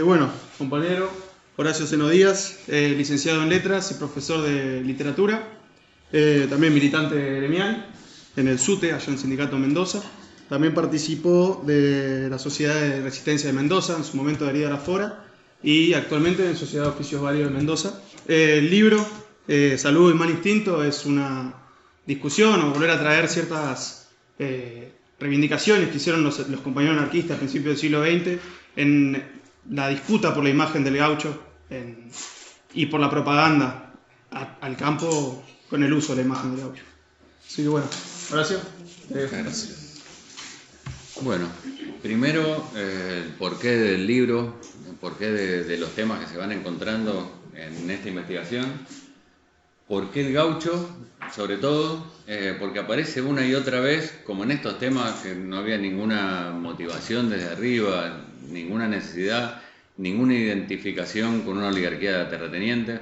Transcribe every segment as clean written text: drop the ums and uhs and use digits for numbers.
Bueno, compañero Horacio Seno Díaz, licenciado en Letras y profesor de Literatura, también militante gremial en el SUTE, allá en Sindicato Mendoza. También participó de la Sociedad de Resistencia de Mendoza, en su momento de Herida la Fora, y actualmente en Sociedad de Oficios Válidos de Mendoza. El libro, Salud y Mal Instinto, es una discusión o volver a traer ciertas reivindicaciones que hicieron los compañeros anarquistas a principios del siglo XX en la disputa por la imagen del gaucho y por la propaganda al campo con el uso de la imagen del gaucho. Así que bueno, Horacio. Gracias. Bueno, primero el porqué del libro, el porqué de los temas que se van encontrando en esta investigación. ¿Por qué el gaucho? Sobre todo porque aparece una y otra vez, como en estos temas que no había ninguna motivación desde arriba, ninguna necesidad, ninguna identificación con una oligarquía terrateniente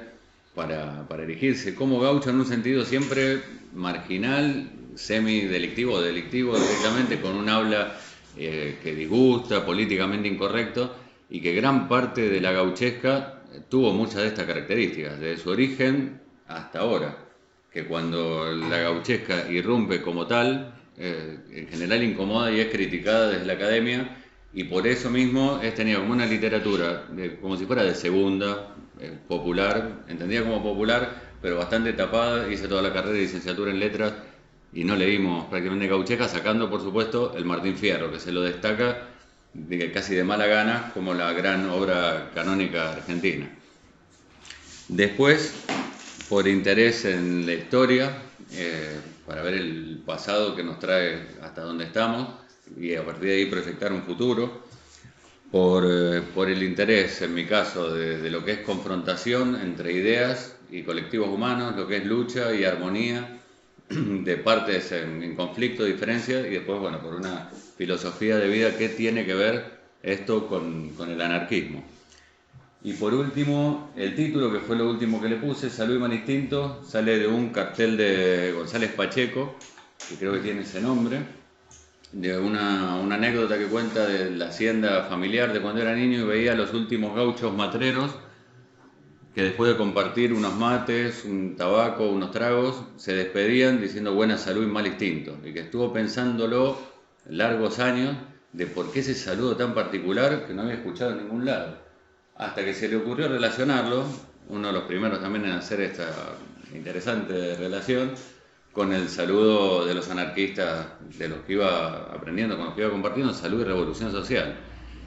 para erigirse como gaucho en un sentido siempre marginal, semi-delictivo o delictivo directamente, con un habla que disgusta, políticamente incorrecto, y que gran parte de la gauchesca tuvo muchas de estas características, desde su origen hasta ahora, que cuando la gauchesca irrumpe como tal, en general incomoda y es criticada desde la academia, y por eso mismo es tenida como una literatura, como si fuera de segunda, popular, entendida como popular, pero bastante tapada. Hice toda la carrera de licenciatura en letras y no leímos prácticamente gauchesca, sacando por supuesto el Martín Fierro, que se lo destaca casi de mala gana como la gran obra canónica argentina. Después, por interés en la historia, para ver el pasado que nos trae hasta donde estamos y a partir de ahí proyectar un futuro, por el interés, en mi caso, de lo que es confrontación entre ideas y colectivos humanos, lo que es lucha y armonía de partes en conflicto, diferencia, y después, bueno, por una filosofía de vida que tiene que ver esto con el anarquismo. Y por último, el título, que fue lo último que le puse, Salud y Mal Instinto, sale de un cartel de González Pacheco, que creo que tiene ese nombre, de una anécdota que cuenta de la hacienda familiar de cuando era niño y veía a los últimos gauchos matreros que después de compartir unos mates, un tabaco, unos tragos, se despedían diciendo buena salud y mal instinto, y que estuvo pensándolo largos años de por qué ese saludo tan particular que no había escuchado en ningún lado, hasta que se le ocurrió relacionarlo, uno de los primeros también en hacer esta interesante relación, con el saludo de los anarquistas, de los que iba aprendiendo, con los que iba compartiendo, salud y revolución social,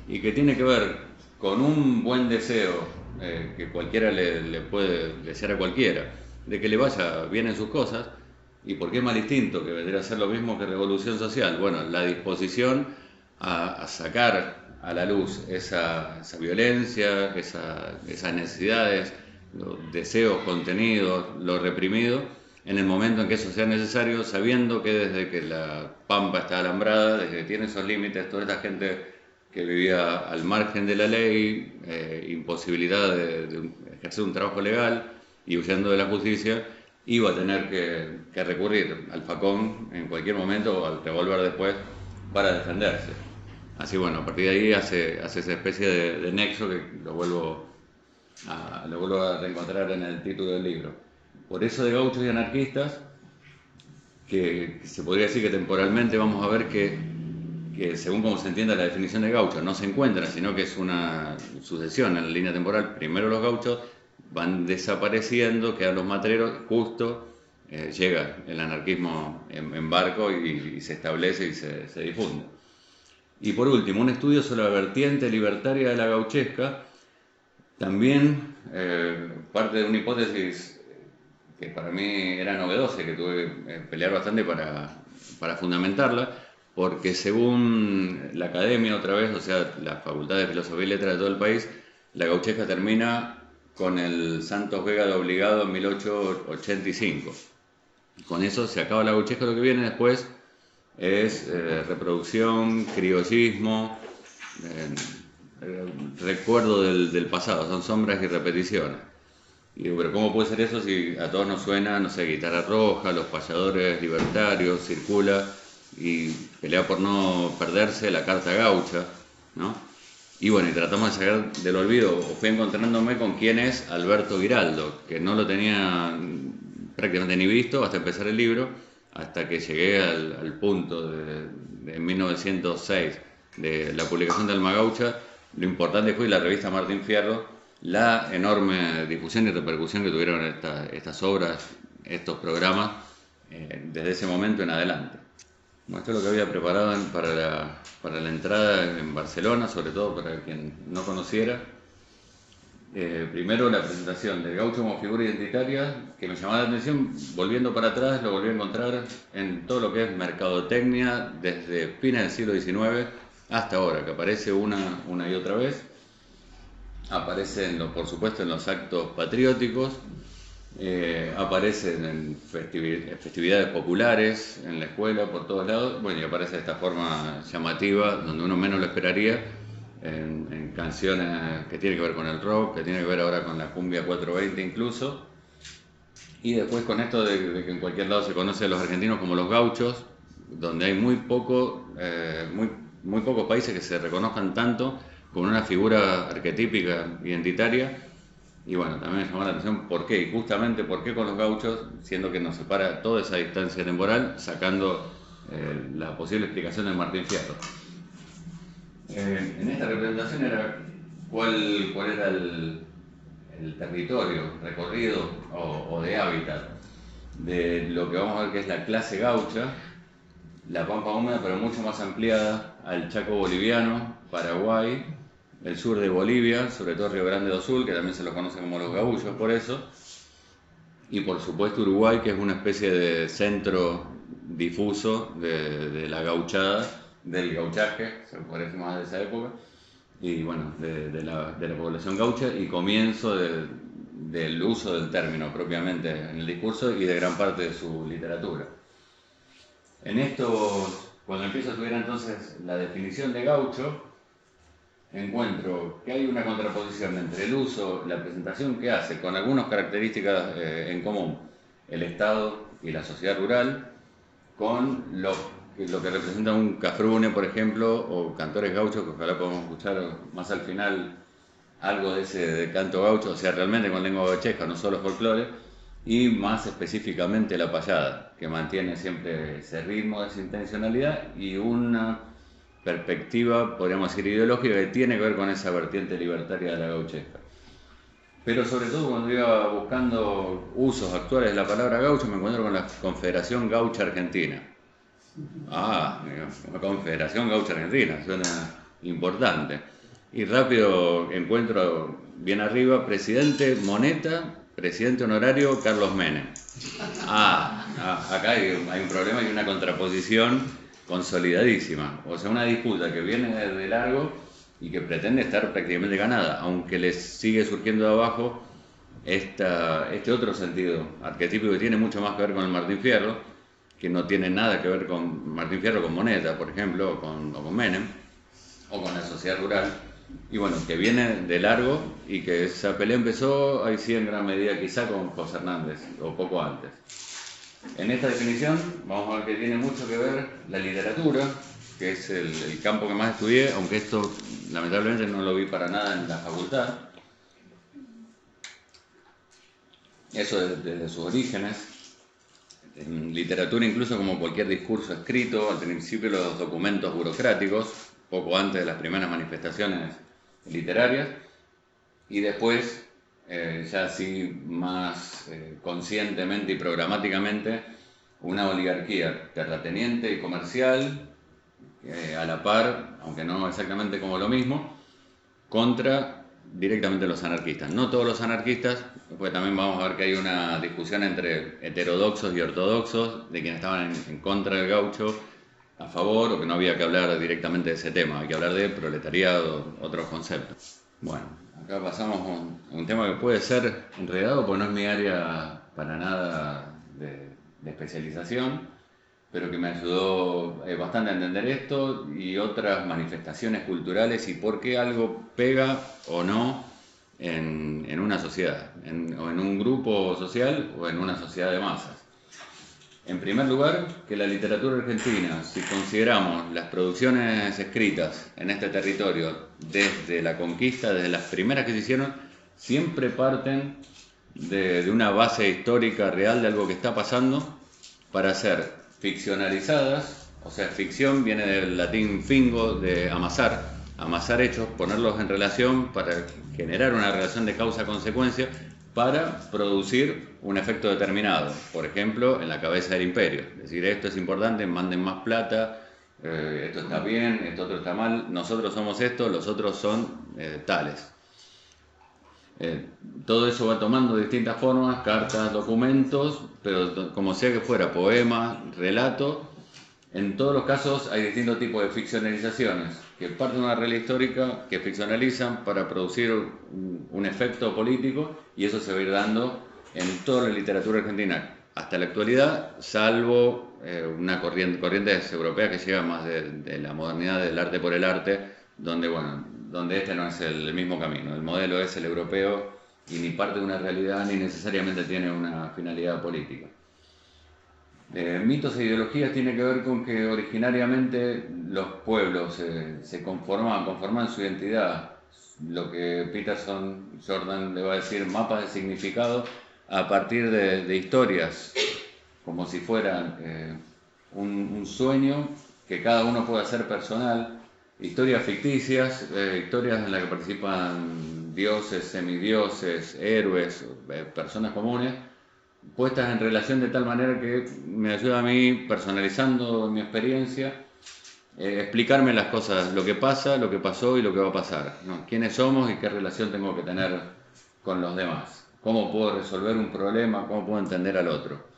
y que tiene que ver con un buen deseo que cualquiera le puede desear a cualquiera, de que le vaya bien en sus cosas. ¿Y por qué mal instinto? Que vendría a ser lo mismo que revolución social. Bueno, la disposición a sacar a la luz esa violencia, esas necesidades, los deseos contenidos, lo reprimido, en el momento en que eso sea necesario, sabiendo que desde que la pampa está alambrada, desde que tiene esos límites, toda esta gente que vivía al margen de la ley, imposibilidad de ejercer un trabajo legal y huyendo de la justicia, iba a tener que recurrir al facón en cualquier momento o al revólver después para defenderse. Así bueno, a partir de ahí hace esa especie de nexo que lo vuelvo a reencontrar en el título del libro. Por eso de gauchos y anarquistas, que se podría decir que temporalmente vamos a ver que según como se entienda la definición de gaucho, no se encuentran, sino que es una sucesión en la línea temporal. Primero los gauchos van desapareciendo, quedan los matreros, justo llega el anarquismo en barco y se establece y se difunde. Y por último, un estudio sobre la vertiente libertaria de la gauchesca, también parte de una hipótesis que para mí era novedosa y que tuve que pelear bastante para fundamentarla, porque según la academia otra vez, o sea, la Facultad de Filosofía y Letras de todo el país, la gauchesca termina con el Santos Vega de obligado en 1885. Con eso se acaba la gauchesca, lo que viene después es reproducción, criollismo, recuerdo del pasado, son sombras y repeticiones. Y digo, pero ¿cómo puede ser eso si a todos nos suena, no sé, Guitarra Roja, Los Payadores Libertarios, Circula y pelea por no perderse la Carta Gaucha, ¿no? Y bueno, y tratamos de sacar del olvido, o fui encontrándome con quién es Alberto Giraldo, que no lo tenía prácticamente ni visto hasta empezar el libro, hasta que llegué al punto de 1906, de la publicación de Alma Gaucha. Lo importante fue la revista Martín Fierro, la enorme difusión y repercusión que tuvieron estas obras, estos programas, desde ese momento en adelante. Bueno, esto es lo que había preparado para la entrada en Barcelona, sobre todo para quien no conociera. Primero la presentación del gaucho como figura identitaria, que me llamaba la atención. Volviendo para atrás, lo volví a encontrar en todo lo que es mercadotecnia, desde fines del siglo XIX hasta ahora, que aparece una y otra vez. Aparece, por supuesto, en los actos patrióticos. Aparecen en festividades populares, en la escuela, por todos lados. Bueno, y aparece de esta forma llamativa, donde uno menos lo esperaría, en canciones que tienen que ver con el rock, que tienen que ver ahora con la cumbia 420 incluso. Y después con esto de que en cualquier lado se conoce a los argentinos como los gauchos, donde hay muy pocos países que se reconozcan tanto con una figura arquetípica identitaria. Y bueno, también me llamó la atención por qué, y justamente por qué con los gauchos, siendo que nos separa toda esa distancia temporal, sacando la posible explicación de Martín Fierro. En esta representación era cuál era el territorio, recorrido o de hábitat de lo que vamos a ver que es la clase gaucha, la pampa húmeda, pero mucho más ampliada al Chaco boliviano, Paraguay, el sur de Bolivia, sobre todo Río Grande do Sul, que también se lo conoce como los gaullos por eso, y por supuesto Uruguay, que es una especie de centro difuso de la gauchada, del gauchaje, se puede decir más de esa época, y bueno, de la población gaucha, y comienzo del uso del término propiamente en el discurso y de gran parte de su literatura. En esto, cuando empiezo a estudiar entonces la definición de gaucho, encuentro que hay una contraposición entre el uso, la presentación que hace, con algunas características en común, el Estado y la sociedad rural, con lo que representa un cafrune, por ejemplo, o cantores gauchos, que ojalá podamos escuchar más al final algo de ese canto gaucho, o sea, realmente con lengua gauchesca, no solo folclore, y más específicamente la payada, que mantiene siempre ese ritmo, esa intencionalidad y una perspectiva, podríamos decir, ideológica que tiene que ver con esa vertiente libertaria de la gauchesca. Pero sobre todo cuando iba buscando usos actuales de la palabra gaucho, me encuentro con la Confederación Gaucha Argentina. La Confederación Gaucha Argentina, suena importante. Y rápido encuentro bien arriba, presidente Moneta, presidente honorario Carlos Menem. Acá hay un problema y una contraposición consolidadísima. O sea, una disputa que viene de largo y que pretende estar prácticamente ganada, aunque les sigue surgiendo de abajo este otro sentido arquetípico que tiene mucho más que ver con el Martín Fierro, que no tiene nada que ver con Martín Fierro, con Moneta, por ejemplo, o con Menem, o con la sociedad rural. Y bueno, que viene de largo y que esa pelea empezó, ahí sí en gran medida quizá con José Hernández, o poco antes. En esta definición vamos a ver que tiene mucho que ver la literatura, que es el campo que más estudié, aunque esto lamentablemente no lo vi para nada en la facultad. Eso desde sus orígenes. En literatura, incluso como cualquier discurso escrito, al principio los documentos burocráticos, poco antes de las primeras manifestaciones literarias, y después, ya así más conscientemente y programáticamente, una oligarquía terrateniente y comercial, a la par, aunque no exactamente como lo mismo, contra directamente los anarquistas. No todos los anarquistas, porque también vamos a ver que hay una discusión entre heterodoxos y ortodoxos, de quienes estaban en contra del gaucho, a favor, o que no había que hablar directamente de ese tema, hay que hablar de proletariado, otros conceptos. Bueno, acá pasamos a un tema que puede ser enredado, porque no es mi área para nada de especialización, pero que me ayudó bastante a entender esto y otras manifestaciones culturales y por qué algo pega o no en una sociedad, o en un grupo social o en una sociedad de masas. En primer lugar, que la literatura argentina, si consideramos las producciones escritas en este territorio desde la conquista, desde las primeras que se hicieron, siempre parten de una base histórica real de algo que está pasando para ser ficcionalizadas. O sea, ficción viene del latín fingo, de amasar, amasar hechos, ponerlos en relación para generar una relación de causa-consecuencia, para producir un efecto determinado, por ejemplo, en la cabeza del imperio. Es decir, esto es importante, manden más plata, esto está bien, esto otro está mal, nosotros somos esto, los otros son tales. Todo eso va tomando distintas formas, cartas, documentos, pero como sea que fuera, poema, relato. En todos los casos hay distintos tipos de ficcionalizaciones que parten de una realidad histórica, que ficcionalizan para producir un efecto político, y eso se va a ir dando en toda la literatura argentina hasta la actualidad, salvo una corrientes europeas que llevan más de la modernidad, del arte por el arte, donde este no es el mismo camino. El modelo es el europeo y ni parte de una realidad ni necesariamente tiene una finalidad política. Mitos e ideologías tiene que ver con que originariamente los pueblos se conforman su identidad, lo que Jordan le va a decir mapas de significado a partir de historias, como si fueran un sueño que cada uno puede hacer personal, historias ficticias, historias en las que participan dioses, semidioses, héroes, personas comunes, puestas en relación de tal manera que me ayuda a mí, personalizando mi experiencia, explicarme las cosas, lo que pasa, lo que pasó y lo que va a pasar, ¿no? Quiénes somos y qué relación tengo que tener con los demás, cómo puedo resolver un problema, cómo puedo entender al otro.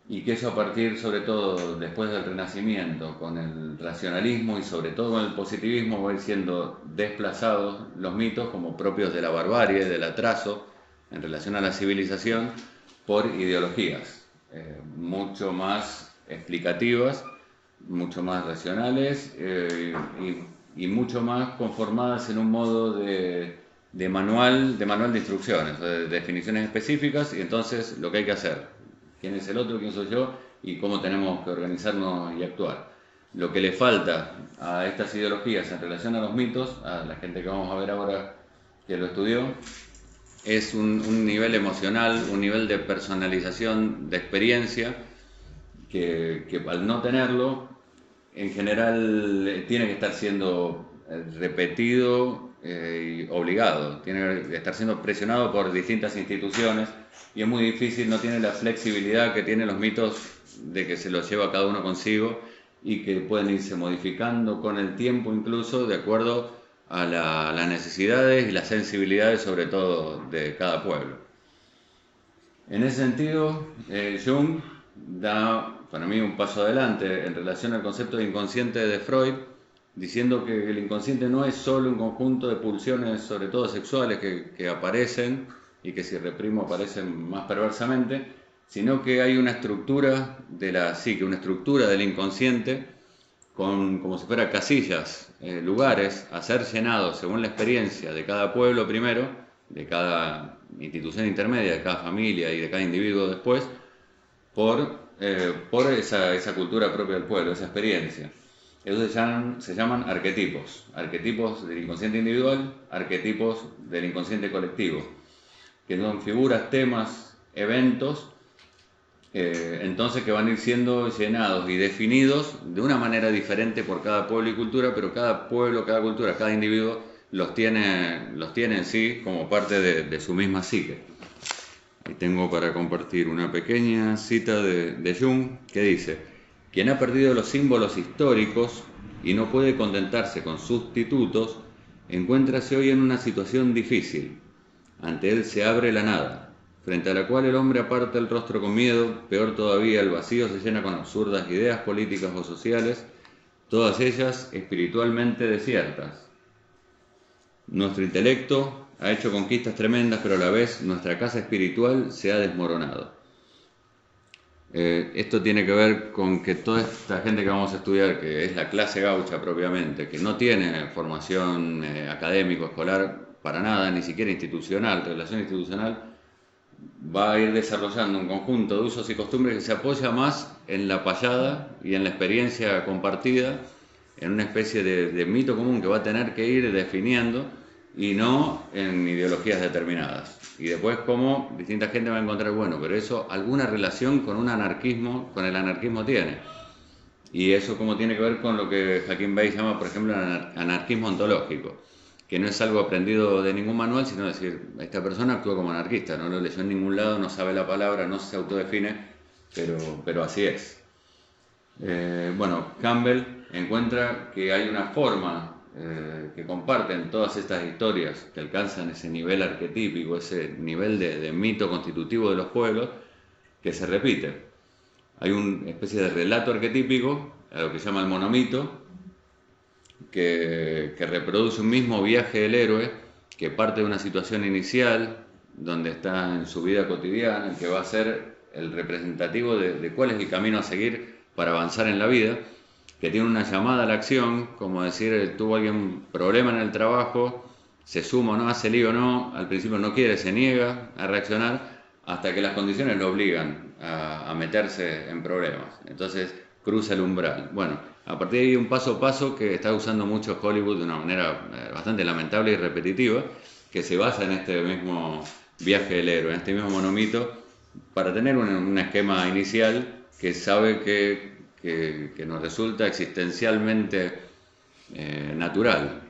Y que eso a partir, sobre todo, después del Renacimiento, con el racionalismo y sobre todo con el positivismo, va a ir siendo desplazados los mitos como propios de la barbarie, del atraso, en relación a la civilización, por ideologías mucho más explicativas, mucho más racionales y mucho más conformadas en un modo de manual de instrucciones, de definiciones específicas, y entonces lo que hay que hacer, quién es el otro, quién soy yo y cómo tenemos que organizarnos y actuar. Lo que le falta a estas ideologías en relación a los mitos, a la gente que vamos a ver ahora que lo estudió, es un nivel emocional, un nivel de personalización, de experiencia, que al no tenerlo, en general tiene que estar siendo repetido y obligado, tiene que estar siendo presionado por distintas instituciones, y es muy difícil, no tiene la flexibilidad que tienen los mitos de que se los lleva cada uno consigo y que pueden irse modificando con el tiempo, incluso de acuerdo a las necesidades y las sensibilidades, sobre todo, de cada pueblo. En ese sentido, Jung da para mí un paso adelante en relación al concepto de inconsciente de Freud, diciendo que el inconsciente no es solo un conjunto de pulsiones, sobre todo sexuales, que aparecen y que si reprimo aparecen más perversamente, sino que hay una estructura de la psique, una estructura del inconsciente, como si fuera casillas, lugares a ser llenados según la experiencia de cada pueblo primero, de cada institución intermedia, de cada familia y de cada individuo después, por esa cultura propia del pueblo, esa experiencia. Esos se llaman arquetipos, arquetipos del inconsciente individual, arquetipos del inconsciente colectivo, que son figuras, temas, eventos, entonces que van a ir siendo llenados y definidos de una manera diferente por cada pueblo y cultura, pero cada pueblo, cada cultura, cada individuo los tiene en sí como parte de su misma psique. Y tengo para compartir una pequeña cita de Jung que dice: quien ha perdido los símbolos históricos y no puede contentarse con sustitutos, encuéntrase hoy en una situación difícil. Ante él se abre la nada, frente a la cual el hombre aparta el rostro con miedo. Peor todavía, el vacío se llena con absurdas ideas políticas o sociales, todas ellas espiritualmente desiertas. Nuestro intelecto ha hecho conquistas tremendas, pero a la vez nuestra casa espiritual se ha desmoronado. Esto tiene que ver con que toda esta gente que vamos a estudiar, que es la clase gaucha propiamente, que no tiene formación académico, escolar, para nada, ni siquiera institucional, relación institucional, va a ir desarrollando un conjunto de usos y costumbres que se apoya más en la payada y en la experiencia compartida, en una especie de mito común que va a tener que ir definiendo y no en ideologías determinadas. Y después cómo distinta gente va a encontrar, bueno, pero eso alguna relación con un anarquismo, con el anarquismo tiene. Y eso como tiene que ver con lo que Joaquín Bey llama, por ejemplo, anarquismo ontológico, que no es algo aprendido de ningún manual, sino decir, esta persona actúa como anarquista, no lo leyó en ningún lado, no sabe la palabra, no se autodefine, pero así es. Bueno, Campbell encuentra que hay una forma que comparten todas estas historias que alcanzan ese nivel arquetípico, ese nivel de mito constitutivo de los pueblos, que se repite. Hay una especie de relato arquetípico, a lo que se llama el monomito, que reproduce un mismo viaje del héroe, que parte de una situación inicial, donde está en su vida cotidiana, que va a ser el representativo de cuál es el camino a seguir para avanzar en la vida, que tiene una llamada a la acción, como decir, tuvo alguien problema en el trabajo, se suma o no, hace lío o no, al principio no quiere, se niega a reaccionar, hasta que las condiciones lo obligan a meterse en problemas. Entonces cruza el umbral. Bueno, a partir de ahí un paso a paso que está usando mucho Hollywood de una manera bastante lamentable y repetitiva, que se basa en este mismo viaje del héroe, en este mismo monomito, para tener un esquema inicial que sabe que nos resulta existencialmente natural,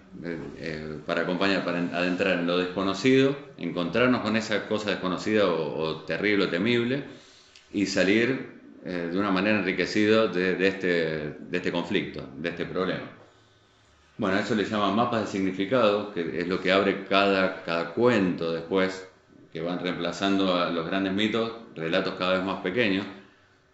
para acompañar, para adentrar en lo desconocido, encontrarnos con esa cosa desconocida o terrible o temible y salir de una manera enriquecida de este conflicto, de este problema. Bueno, a eso le llaman mapas de significado, que es lo que abre cada cuento después, que van reemplazando a los grandes mitos, relatos cada vez más pequeños.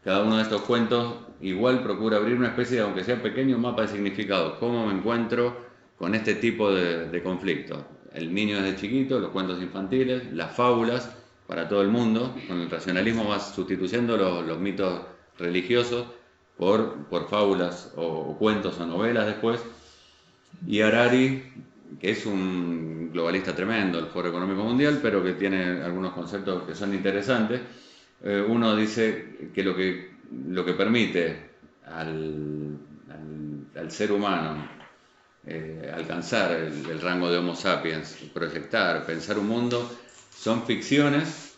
Cada uno de estos cuentos igual procura abrir una especie de, aunque sea pequeño, mapa de significado. ¿Cómo me encuentro con este tipo de conflictos? El niño desde chiquito, los cuentos infantiles, las fábulas para todo el mundo. Con el racionalismo va sustituyendo los mitos religiosos por fábulas o cuentos o novelas después. Y Harari, que es un globalista tremendo, el Foro Económico Mundial, pero que tiene algunos conceptos que son interesantes. Uno dice que lo que permite al ser humano alcanzar el rango de Homo sapiens, proyectar, pensar un mundo, son ficciones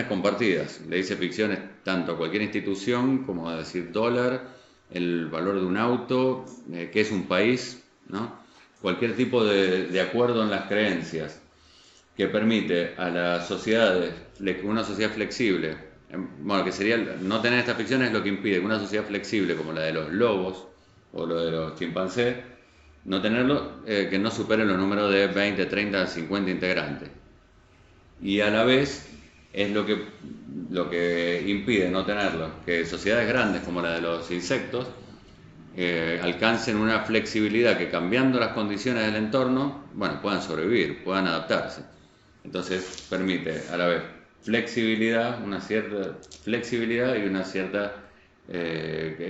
compartidas. Le dice ficciones tanto a cualquier institución como a decir dólar, el valor de un auto, qué es un país, ¿no? Cualquier tipo de acuerdo en las creencias que permite a las sociedades, una sociedad flexible, bueno, que sería no tener estas ficciones es lo que impide que una sociedad flexible como la de los lobos o lo de los chimpancés, no tenerlo, que no superen los números de 20, 30, 50 integrantes. Y a la vez es lo que impide no tenerlo, que sociedades grandes como la de los insectos alcancen una flexibilidad que cambiando las condiciones del entorno, bueno, puedan sobrevivir, puedan adaptarse. Entonces permite a la vez una cierta flexibilidad y una cierta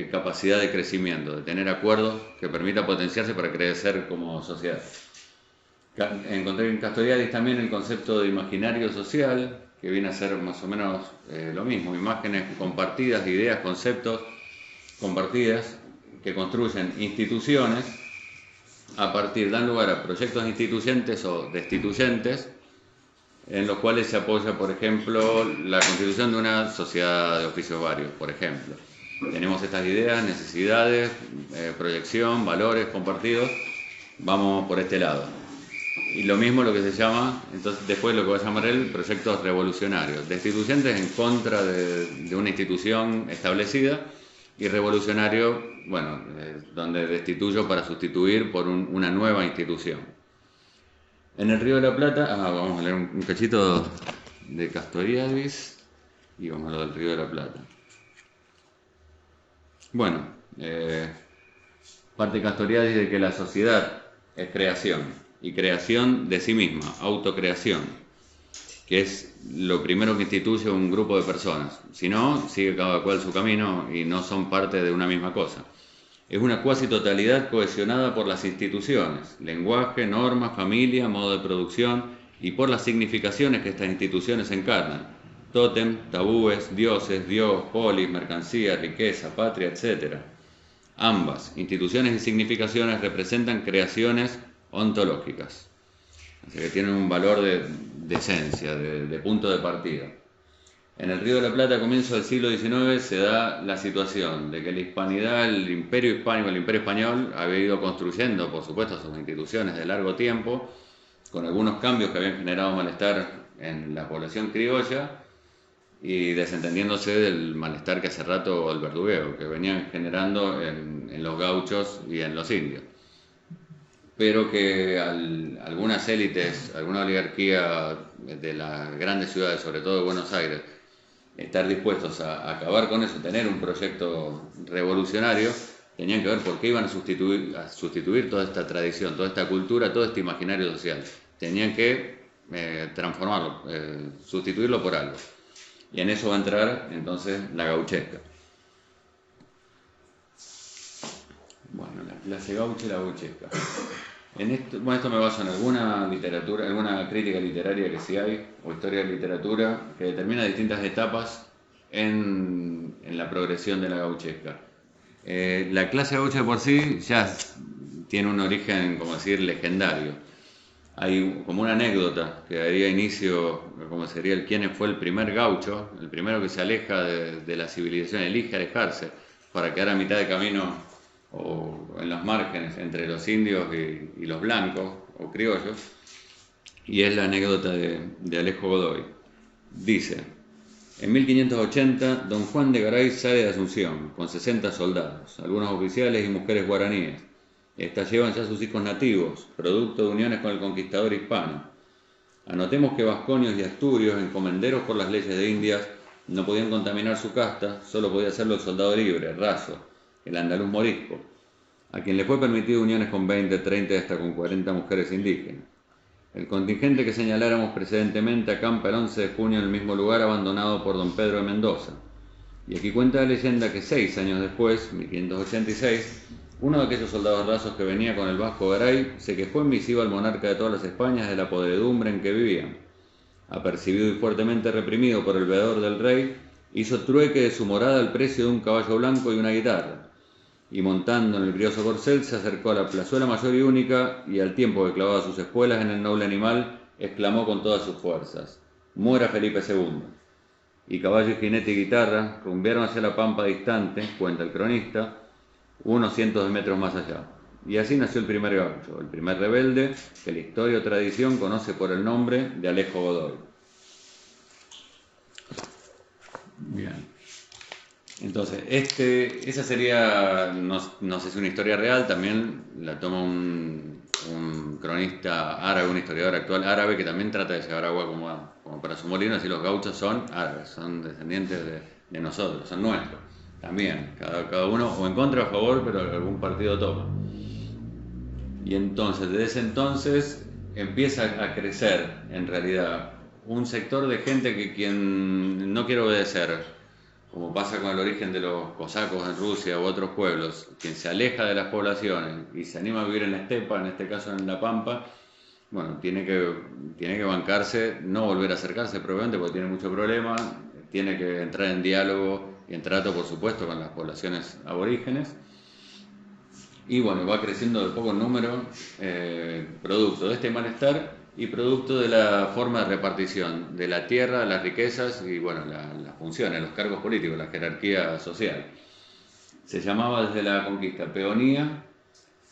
capacidad de crecimiento, de tener acuerdos que permita potenciarse para crecer como sociedad. Encontré en Castoriadis también el concepto de imaginario social, que viene a ser más o menos lo mismo, imágenes compartidas, ideas, conceptos compartidas, que construyen instituciones dan lugar a proyectos instituyentes o destituyentes, en los cuales se apoya, por ejemplo, la constitución de una sociedad de oficios varios, por ejemplo. Tenemos estas ideas, necesidades, proyección, valores compartidos, vamos por este lado. Y lo mismo lo que se llama, entonces después lo que va a llamar él, proyectos revolucionarios, destituyentes en contra de una institución establecida, y revolucionario, bueno, donde destituyo para sustituir por una nueva institución. En el Río de la Plata, vamos a leer un cachito de Castoriadis y vamos a lo del Río de la Plata. Bueno, parte Castoriadis de que la sociedad es creación, y creación de sí misma, autocreación, que es lo primero que instituye un grupo de personas. Si no, sigue cada cual su camino y no son parte de una misma cosa. Es una cuasi totalidad cohesionada por las instituciones, lenguaje, normas, familia, modo de producción, y por las significaciones que estas instituciones encarnan: tótem, tabúes, dioses, Dios, polis, mercancía, riqueza, patria, etc. Ambas, instituciones y significaciones, representan creaciones ontológicas, así que tienen un valor de esencia, de punto de partida. En el Río de la Plata, a comienzos del siglo XIX, se da la situación de que la hispanidad, el imperio hispánico, el imperio español, había ido construyendo, por supuesto, sus instituciones de largo tiempo, con algunos cambios que habían generado malestar en la población criolla y desentendiéndose del malestar que hace rato, el verdugueo, que venían generando en los gauchos y en los indios. Pero que algunas élites, alguna oligarquía de las grandes ciudades, sobre todo de Buenos Aires, estar dispuestos a acabar con eso, tener un proyecto revolucionario, tenían que ver por qué iban a sustituir toda esta tradición, toda esta cultura, todo este imaginario social. Tenían que transformarlo, sustituirlo por algo. Y en eso va a entrar entonces la gauchesca. Bueno, la clase gaucha y la gauchesca. Esto me baso en alguna literatura, alguna crítica literaria que sí hay, o historia de literatura, que determina distintas etapas en la progresión de la gauchesca. La clase gaucha de por sí ya tiene un origen, como decir, legendario. Hay como una anécdota que daría inicio, como sería quién fue el primer gaucho, el primero que se aleja de la civilización, elige alejarse para quedar a mitad de camino o en los márgenes entre los indios y los blancos o criollos, y es la anécdota de Alejo Godoy. Dice: en 1580, don Juan de Garay sale de Asunción con 60 soldados, algunos oficiales y mujeres guaraníes. Estas llevan ya sus hijos nativos, producto de uniones con el conquistador hispano. Anotemos que vasconios y asturios, encomenderos por las leyes de Indias, no podían contaminar su casta, solo podía hacerlo el soldado libre, raso, el andaluz morisco, a quien le fue permitido uniones con 20, 30 y hasta con 40 mujeres indígenas. El contingente que señaláramos precedentemente acampa el 11 de junio en el mismo lugar abandonado por don Pedro de Mendoza. Y aquí cuenta la leyenda que 6 años después, 1586, uno de aquellos soldados rasos que venía con el vasco Garay se quejó en misiva al monarca de todas las Españas de la podredumbre en que vivían. Apercibido y fuertemente reprimido por el veedor del rey, hizo trueque de su morada al precio de un caballo blanco y una guitarra, y montando en el brioso corcel se acercó a la plazuela mayor y única, y al tiempo que clavaba sus espuelas en el noble animal, exclamó con todas sus fuerzas: «¡Muera Felipe II!». Y caballo y jinete y guitarra rumbearon hacia la pampa distante, cuenta el cronista, unos cientos de metros más allá. Y así nació el primer gaucho, el primer rebelde que la historia o tradición conoce por el nombre de Alejo Godoy. Bien. Entonces, esa sería, no sé si una historia real, también la toma un cronista árabe, un historiador actual árabe, que también trata de llevar agua como para su molino, así los gauchos son árabes, son descendientes de nosotros, son nuestros. También, cada uno o en contra o a favor, pero algún partido toma. Y entonces, desde ese entonces, empieza a crecer, en realidad, un sector de gente que quien no quiere obedecer, como pasa con el origen de los cosacos en Rusia u otros pueblos, quien se aleja de las poblaciones y se anima a vivir en la estepa, en este caso en la pampa, bueno, tiene que bancarse, no volver a acercarse probablemente porque tiene mucho problema, tiene que entrar en diálogo y en trato, por supuesto, con las poblaciones aborígenes. Y bueno, va creciendo de poco en número, producto de este malestar y producto de la forma de repartición de la tierra, las riquezas y bueno, las funciones, los cargos políticos, la jerarquía social. Se llamaba desde la conquista peonía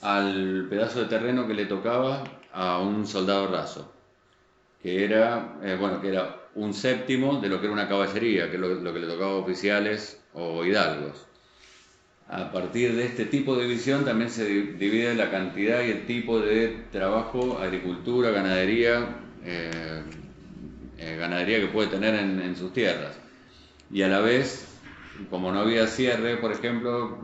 al pedazo de terreno que le tocaba a un soldado raso, que era un séptimo de lo que era una caballería, que es lo que le tocaba a oficiales o hidalgos. A partir de este tipo de división también se divide la cantidad y el tipo de trabajo, agricultura, ganadería que puede tener en sus tierras. Y a la vez, como no había cierre, por ejemplo,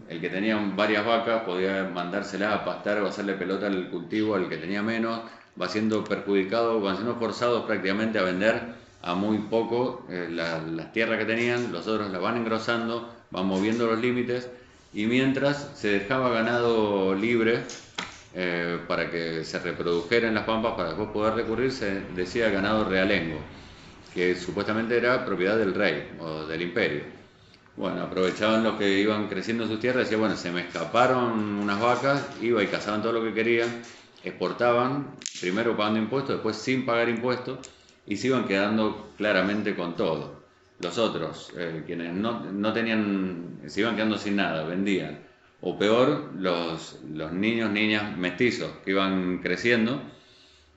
el que tenía varias vacas podía mandárselas a pastar o hacerle pelota al cultivo al que tenía menos, va siendo perjudicado, van siendo forzados prácticamente a vender a muy poco las tierras que tenían, los otros las van engrosando, van moviendo los límites, y mientras se dejaba ganado libre para que se reprodujera en las pampas, para después poder recurrir, se decía ganado realengo, que supuestamente era propiedad del rey o del imperio. Bueno, aprovechaban los que iban creciendo en sus tierras y decían, bueno, se me escaparon unas vacas, iba y cazaban todo lo que querían, exportaban, primero pagando impuestos, después sin pagar impuestos, y se iban quedando claramente con todo. Los otros, quienes no tenían, se iban quedando sin nada, vendían. O peor, los niños, niñas mestizos que iban creciendo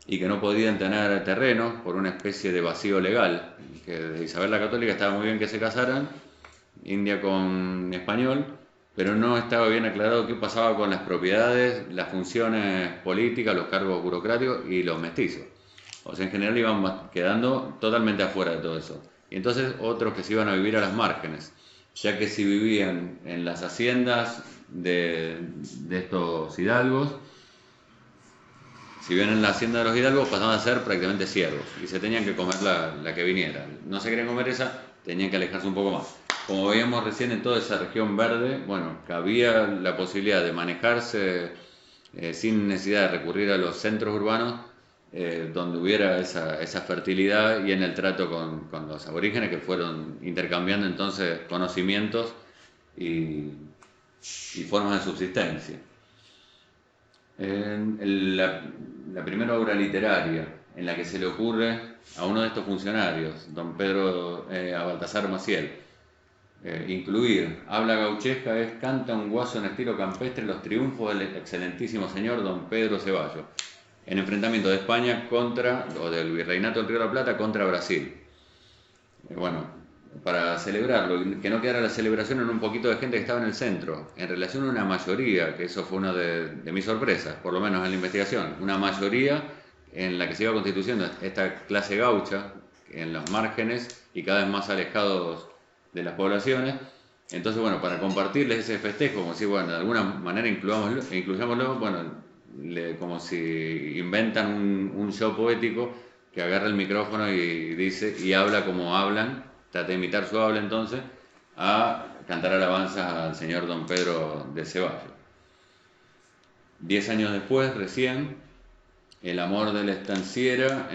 y que no podían tener terreno por una especie de vacío legal, que de Isabel la Católica estaba muy bien que se casaran, India con español, pero no estaba bien aclarado qué pasaba con las propiedades, las funciones políticas, los cargos burocráticos y los mestizos. O sea, en general iban quedando totalmente afuera de todo eso. Y entonces otros que se iban a vivir a las márgenes, ya que si vivían en las haciendas de estos hidalgos, si bien en la hacienda de los hidalgos pasaban a ser prácticamente siervos y se tenían que comer la que viniera. No se querían comer esa, tenían que alejarse un poco más. Como veíamos recién en toda esa región verde, bueno, cabía la posibilidad de manejarse sin necesidad de recurrir a los centros urbanos, donde hubiera esa fertilidad y en el trato con los aborígenes que fueron intercambiando entonces conocimientos y formas de subsistencia. La primera obra literaria en la que se le ocurre a uno de estos funcionarios, don Pedro, a Baltasar Maciel, incluir habla gauchesca es canta un guaso en estilo campestre los triunfos del excelentísimo señor don Pedro Ceballos, en enfrentamiento de España o del Virreinato del Río de la Plata contra Brasil. Bueno, para celebrarlo, que no quedara la celebración en un poquito de gente que estaba en el centro, en relación a una mayoría, que eso fue una de mis sorpresas, por lo menos en la investigación, una mayoría en la que se iba constituyendo esta clase gaucha, en los márgenes y cada vez más alejados de las poblaciones. Entonces, bueno, para compartirles ese festejo, como si, bueno, de alguna manera incluyámoslo, bueno, como si inventan un show poético que agarra el micrófono y dice y habla como hablan, trata de imitar su habla entonces, a cantar alabanzas al señor don Pedro de Ceballos. 10 años después, recién, en el amor de la estanciera,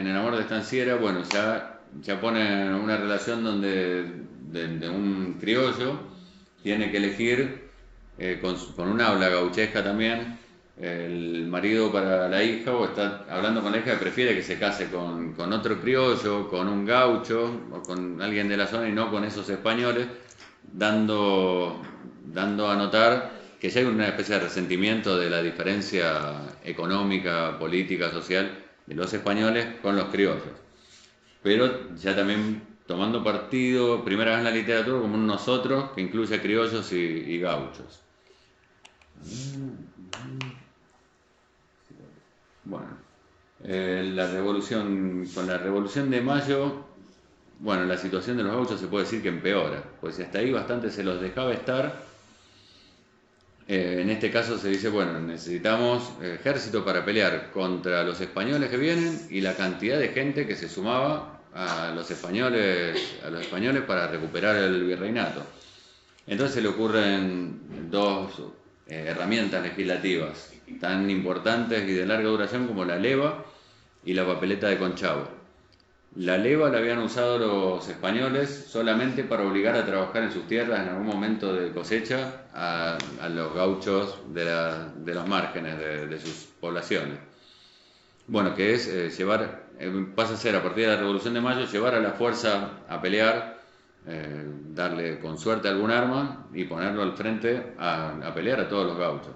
bueno, ya pone una relación donde de un criollo tiene que elegir con un habla gauchesca también el marido para la hija, o está hablando con la hija que prefiere que se case con otro criollo, con un gaucho o con alguien de la zona y no con esos españoles, dando a notar que ya hay una especie de resentimiento de la diferencia económica, política, social de los españoles con los criollos. Pero ya también tomando partido, primera vez en la literatura, como un nosotros que incluye criollos y gauchos. Bueno, con la Revolución de Mayo, bueno, la situación de los gauchos se puede decir que empeora, pues si hasta ahí bastante se los dejaba estar, en este caso se dice, bueno, necesitamos ejército para pelear contra los españoles que vienen y la cantidad de gente que se sumaba a los españoles para recuperar el virreinato. Entonces se le ocurren dos herramientas legislativas tan importantes y de larga duración como la leva y la papeleta de Conchavo. La leva la habían usado los españoles solamente para obligar a trabajar en sus tierras en algún momento de cosecha a los gauchos de los márgenes de sus poblaciones. Bueno, que es pasa a ser a partir de la Revolución de Mayo, llevar a la fuerza a pelear, darle con suerte algún arma y ponerlo al frente a pelear a todos los gauchos,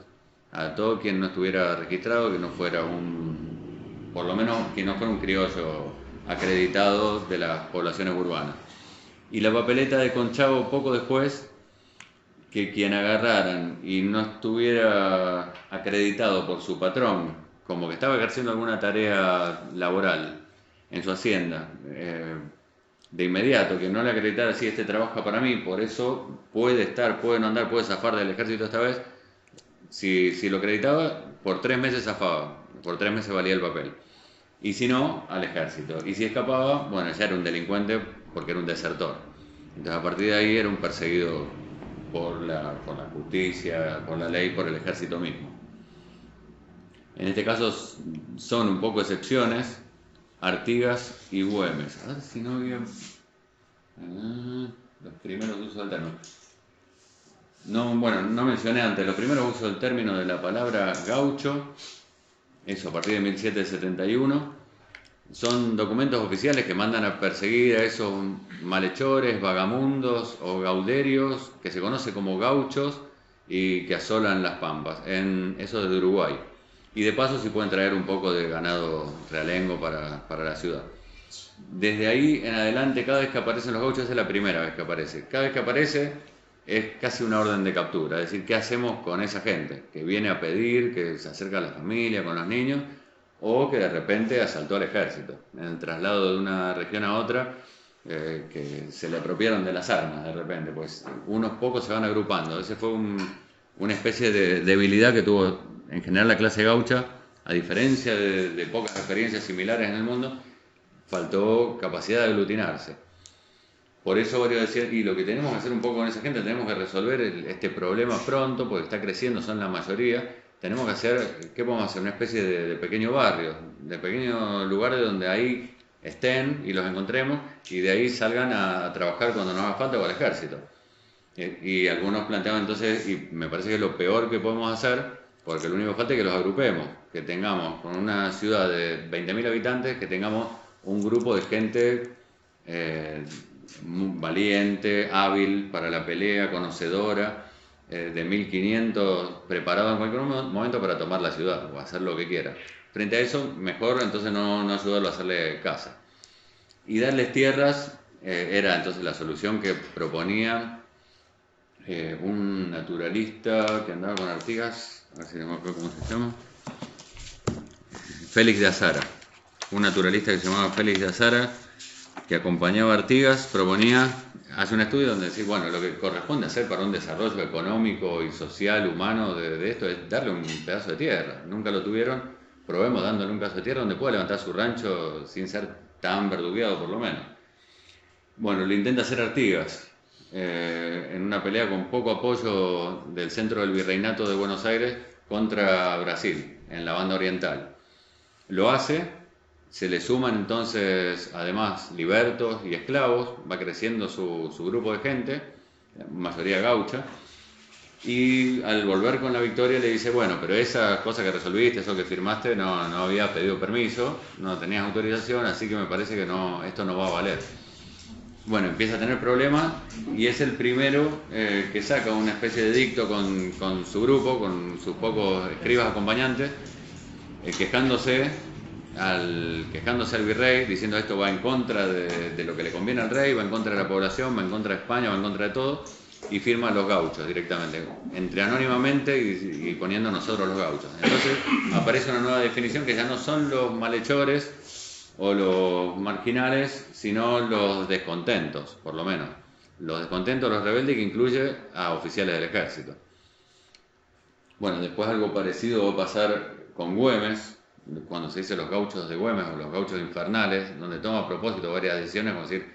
a todo quien no estuviera registrado, que no fuera por lo menos que no fuera un criollo acreditado de las poblaciones urbanas. Y la papeleta de Conchavo poco después, que quien agarraran y no estuviera acreditado por su patrón, como que estaba ejerciendo alguna tarea laboral en su hacienda, de inmediato, que no le acreditara si este trabaja para mí, por eso puede no andar, puede zafar del ejército esta vez. Si lo acreditaba, por 3 meses zafaba, por 3 meses valía el papel. Y si no, al ejército. Y si escapaba, bueno, ya era un delincuente porque era un desertor. Entonces a partir de ahí era un perseguido por la justicia, por la ley, por el ejército mismo. En este caso son un poco excepciones, Artigas y Güemes. A ver si no bien... los primeros usos del término. No, bueno, no mencioné antes, los primeros usos del término de la palabra gaucho, eso a partir de 1771, son documentos oficiales que mandan a perseguir a esos malhechores, vagamundos o gauderios que se conoce como gauchos y que asolan las pampas. Eso desde Uruguay. Y de paso si pueden traer un poco de ganado realengo para la ciudad. Desde ahí en adelante, cada vez que aparecen los gauchos, es la primera vez que aparece. Cada vez que aparece es casi una orden de captura. Es decir, ¿qué hacemos con esa gente que viene a pedir, que se acerca a la familia, con los niños, o que de repente asaltó al ejército? En el traslado de una región a otra, que se le apropiaron de las armas de repente. Pues unos pocos se van agrupando. Ese fue una especie de debilidad que tuvo en general la clase gaucha, a diferencia de pocas experiencias similares en el mundo. Faltó capacidad de aglutinarse. Por eso varios decían, y lo que tenemos que hacer un poco con esa gente, tenemos que resolver este problema pronto, porque está creciendo, son la mayoría. Tenemos que hacer, ¿qué podemos hacer? Una especie de pequeño barrio, de pequeños lugares donde ahí estén y los encontremos, y de ahí salgan a trabajar cuando nos haga falta o al ejército. Y algunos planteaban entonces, y me parece que es lo peor que podemos hacer, porque lo único que falta es que los agrupemos, que tengamos con una ciudad de 20.000 habitantes, que tengamos un grupo de gente valiente, hábil para la pelea, conocedora, de 1500, preparado en cualquier momento para tomar la ciudad o hacer lo que quiera. Frente a eso, mejor entonces no ayudarlo a hacerle casa. Y darles tierras era entonces la solución que proponía un naturalista que andaba con Artigas, a ver si no me acuerdo cómo se llama, Félix de Azara. Un naturalista que se llamaba Félix de Azara, que acompañaba a Artigas, hace un estudio donde decía, bueno, lo que corresponde hacer para un desarrollo económico y social, humano de esto, es darle un pedazo de tierra. Nunca lo tuvieron, probemos dándole un pedazo de tierra donde pueda levantar su rancho sin ser tan verdugueado por lo menos. Bueno, lo intenta hacer Artigas, en una pelea con poco apoyo del centro del Virreinato de Buenos Aires contra Brasil, en la banda oriental. Lo hace. Se le suman entonces, además, libertos y esclavos, va creciendo su grupo de gente, mayoría gaucha, y al volver con la victoria le dice, bueno, pero esa cosa que resolviste, eso que firmaste, no había pedido permiso, no tenías autorización, así que me parece que esto no va a valer. Bueno, empieza a tener problemas y es el primero que saca una especie de edicto con su grupo, con sus pocos escribas acompañantes, quejándose al virrey, diciendo esto va en contra de lo que le conviene al rey, va en contra de la población, va en contra de España, va en contra de todo, y firma a los gauchos directamente, entre anónimamente y poniendo nosotros los gauchos. Entonces aparece una nueva definición que ya no son los malhechores o los marginales, sino los descontentos, por lo menos. Los descontentos, los rebeldes, que incluye a oficiales del ejército. Bueno, después algo parecido va a pasar con Güemes, cuando se dice los gauchos de Güemes o los gauchos infernales, donde toma a propósito varias decisiones, como decir,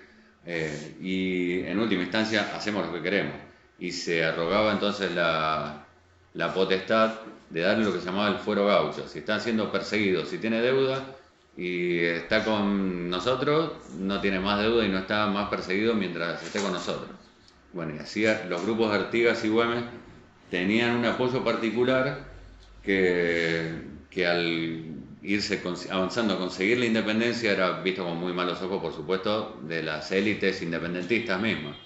y en última instancia hacemos lo que queremos. Y se arrogaba entonces la potestad de darle lo que se llamaba el fuero gaucho. Si están siendo perseguidos, si tiene deuda y está con nosotros, no tiene más deuda y no está más perseguido mientras esté con nosotros. Bueno, y así los grupos de Artigas y Güemes tenían un apoyo particular que al irse avanzando a conseguir la independencia era visto con muy malos ojos, por supuesto, de las élites independentistas mismas.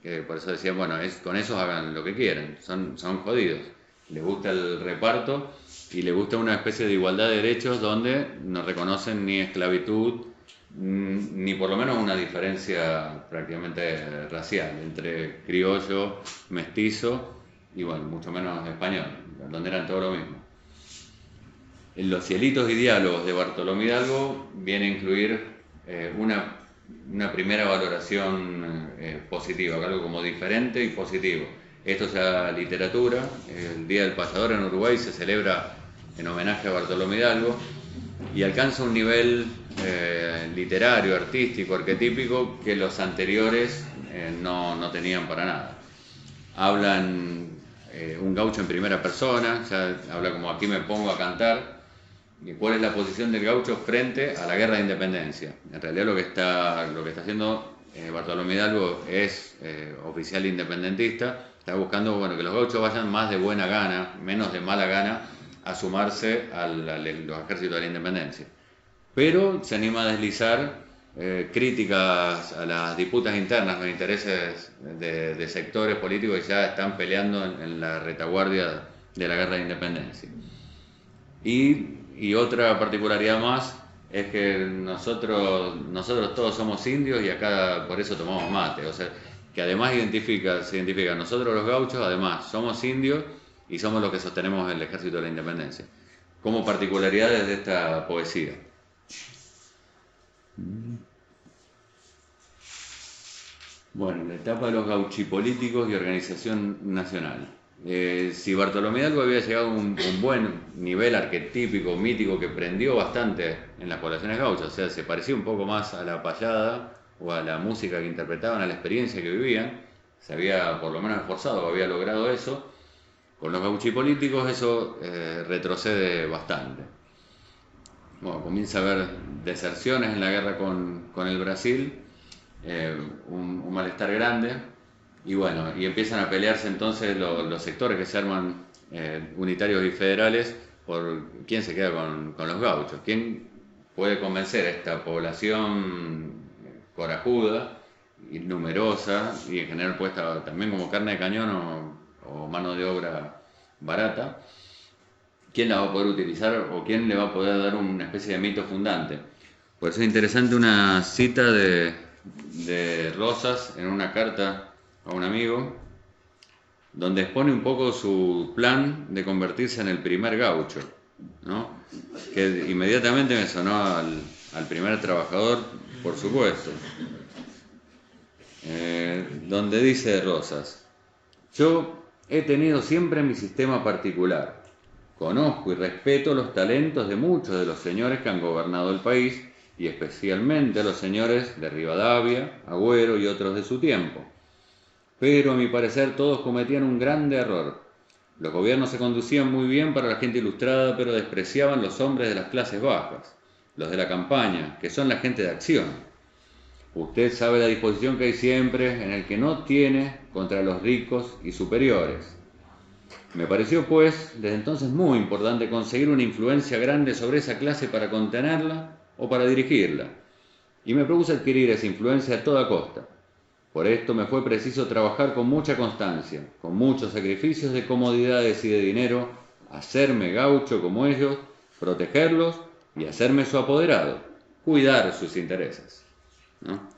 Que por eso decían, bueno, con esos hagan lo que quieran, son jodidos. Les gusta el reparto y les gusta una especie de igualdad de derechos donde no reconocen ni esclavitud, ni por lo menos una diferencia prácticamente racial entre criollo, mestizo y bueno, mucho menos español, donde eran todo lo mismo. En los cielitos y diálogos de Bartolomé Hidalgo viene a incluir una primera valoración positiva, algo como diferente y positivo. Esto es la literatura. El Día del Payador en Uruguay se celebra en homenaje a Bartolomé Hidalgo y alcanza un nivel literario, artístico, arquetípico que los anteriores no tenían para nada. Hablan un gaucho en primera persona, ya habla como aquí me pongo a cantar. cuál es la posición del gaucho frente a la guerra de independencia. En realidad lo que está haciendo Bartolomé Hidalgo es oficial independentista, está buscando que los gauchos vayan más de buena gana, menos de mala gana, a sumarse a los ejércitos de la independencia. Pero se anima a deslizar críticas a las disputas internas, los intereses de sectores políticos que ya están peleando en la retaguardia de la guerra de independencia. Y otra particularidad más es que nosotros todos somos indios y acá por eso tomamos mate. O sea, que además se identifica nosotros los gauchos, además somos indios y somos los que sostenemos el ejército de la independencia. Como particularidades de esta poesía. Bueno, la etapa de los gauchipolíticos y organización nacional. Si Bartolomé Hidalgo había llegado a un buen nivel arquetípico, mítico, que prendió bastante en las poblaciones gauchas, o sea, se parecía un poco más a la payada o a la música que interpretaban, a la experiencia que vivían, se había por lo menos esforzado, había logrado eso. Con los gauchipolíticos eso retrocede bastante. Bueno, comienza a haber deserciones en la guerra con el Brasil, un malestar grande. Y bueno, y empiezan a pelearse entonces los sectores que se arman unitarios y federales por quién se queda con los gauchos, quién puede convencer a esta población corajuda y numerosa y en general puesta también como carne de cañón o mano de obra barata, quién la va a poder utilizar o quién le va a poder dar una especie de mito fundante. Por eso es interesante una cita de Rosas en una carta a un amigo, donde expone un poco su plan de convertirse en el primer gaucho, ¿no? Que inmediatamente me sonó al primer trabajador, por supuesto. Donde dice Rosas: yo he tenido siempre mi sistema particular, conozco y respeto los talentos de muchos de los señores que han gobernado el país, y especialmente a los señores de Rivadavia, Agüero y otros de su tiempo. Pero a mi parecer todos cometían un grande error. Los gobiernos se conducían muy bien para la gente ilustrada, pero despreciaban los hombres de las clases bajas, los de la campaña, que son la gente de acción. Usted sabe la disposición que hay siempre en el que no tiene contra los ricos y superiores. Me pareció, pues, desde entonces muy importante conseguir una influencia grande sobre esa clase para contenerla o para dirigirla. Y me propuse adquirir esa influencia a toda costa. Por esto me fue preciso trabajar con mucha constancia, con muchos sacrificios de comodidades y de dinero, hacerme gaucho como ellos, protegerlos y hacerme su apoderado, cuidar sus intereses, ¿no?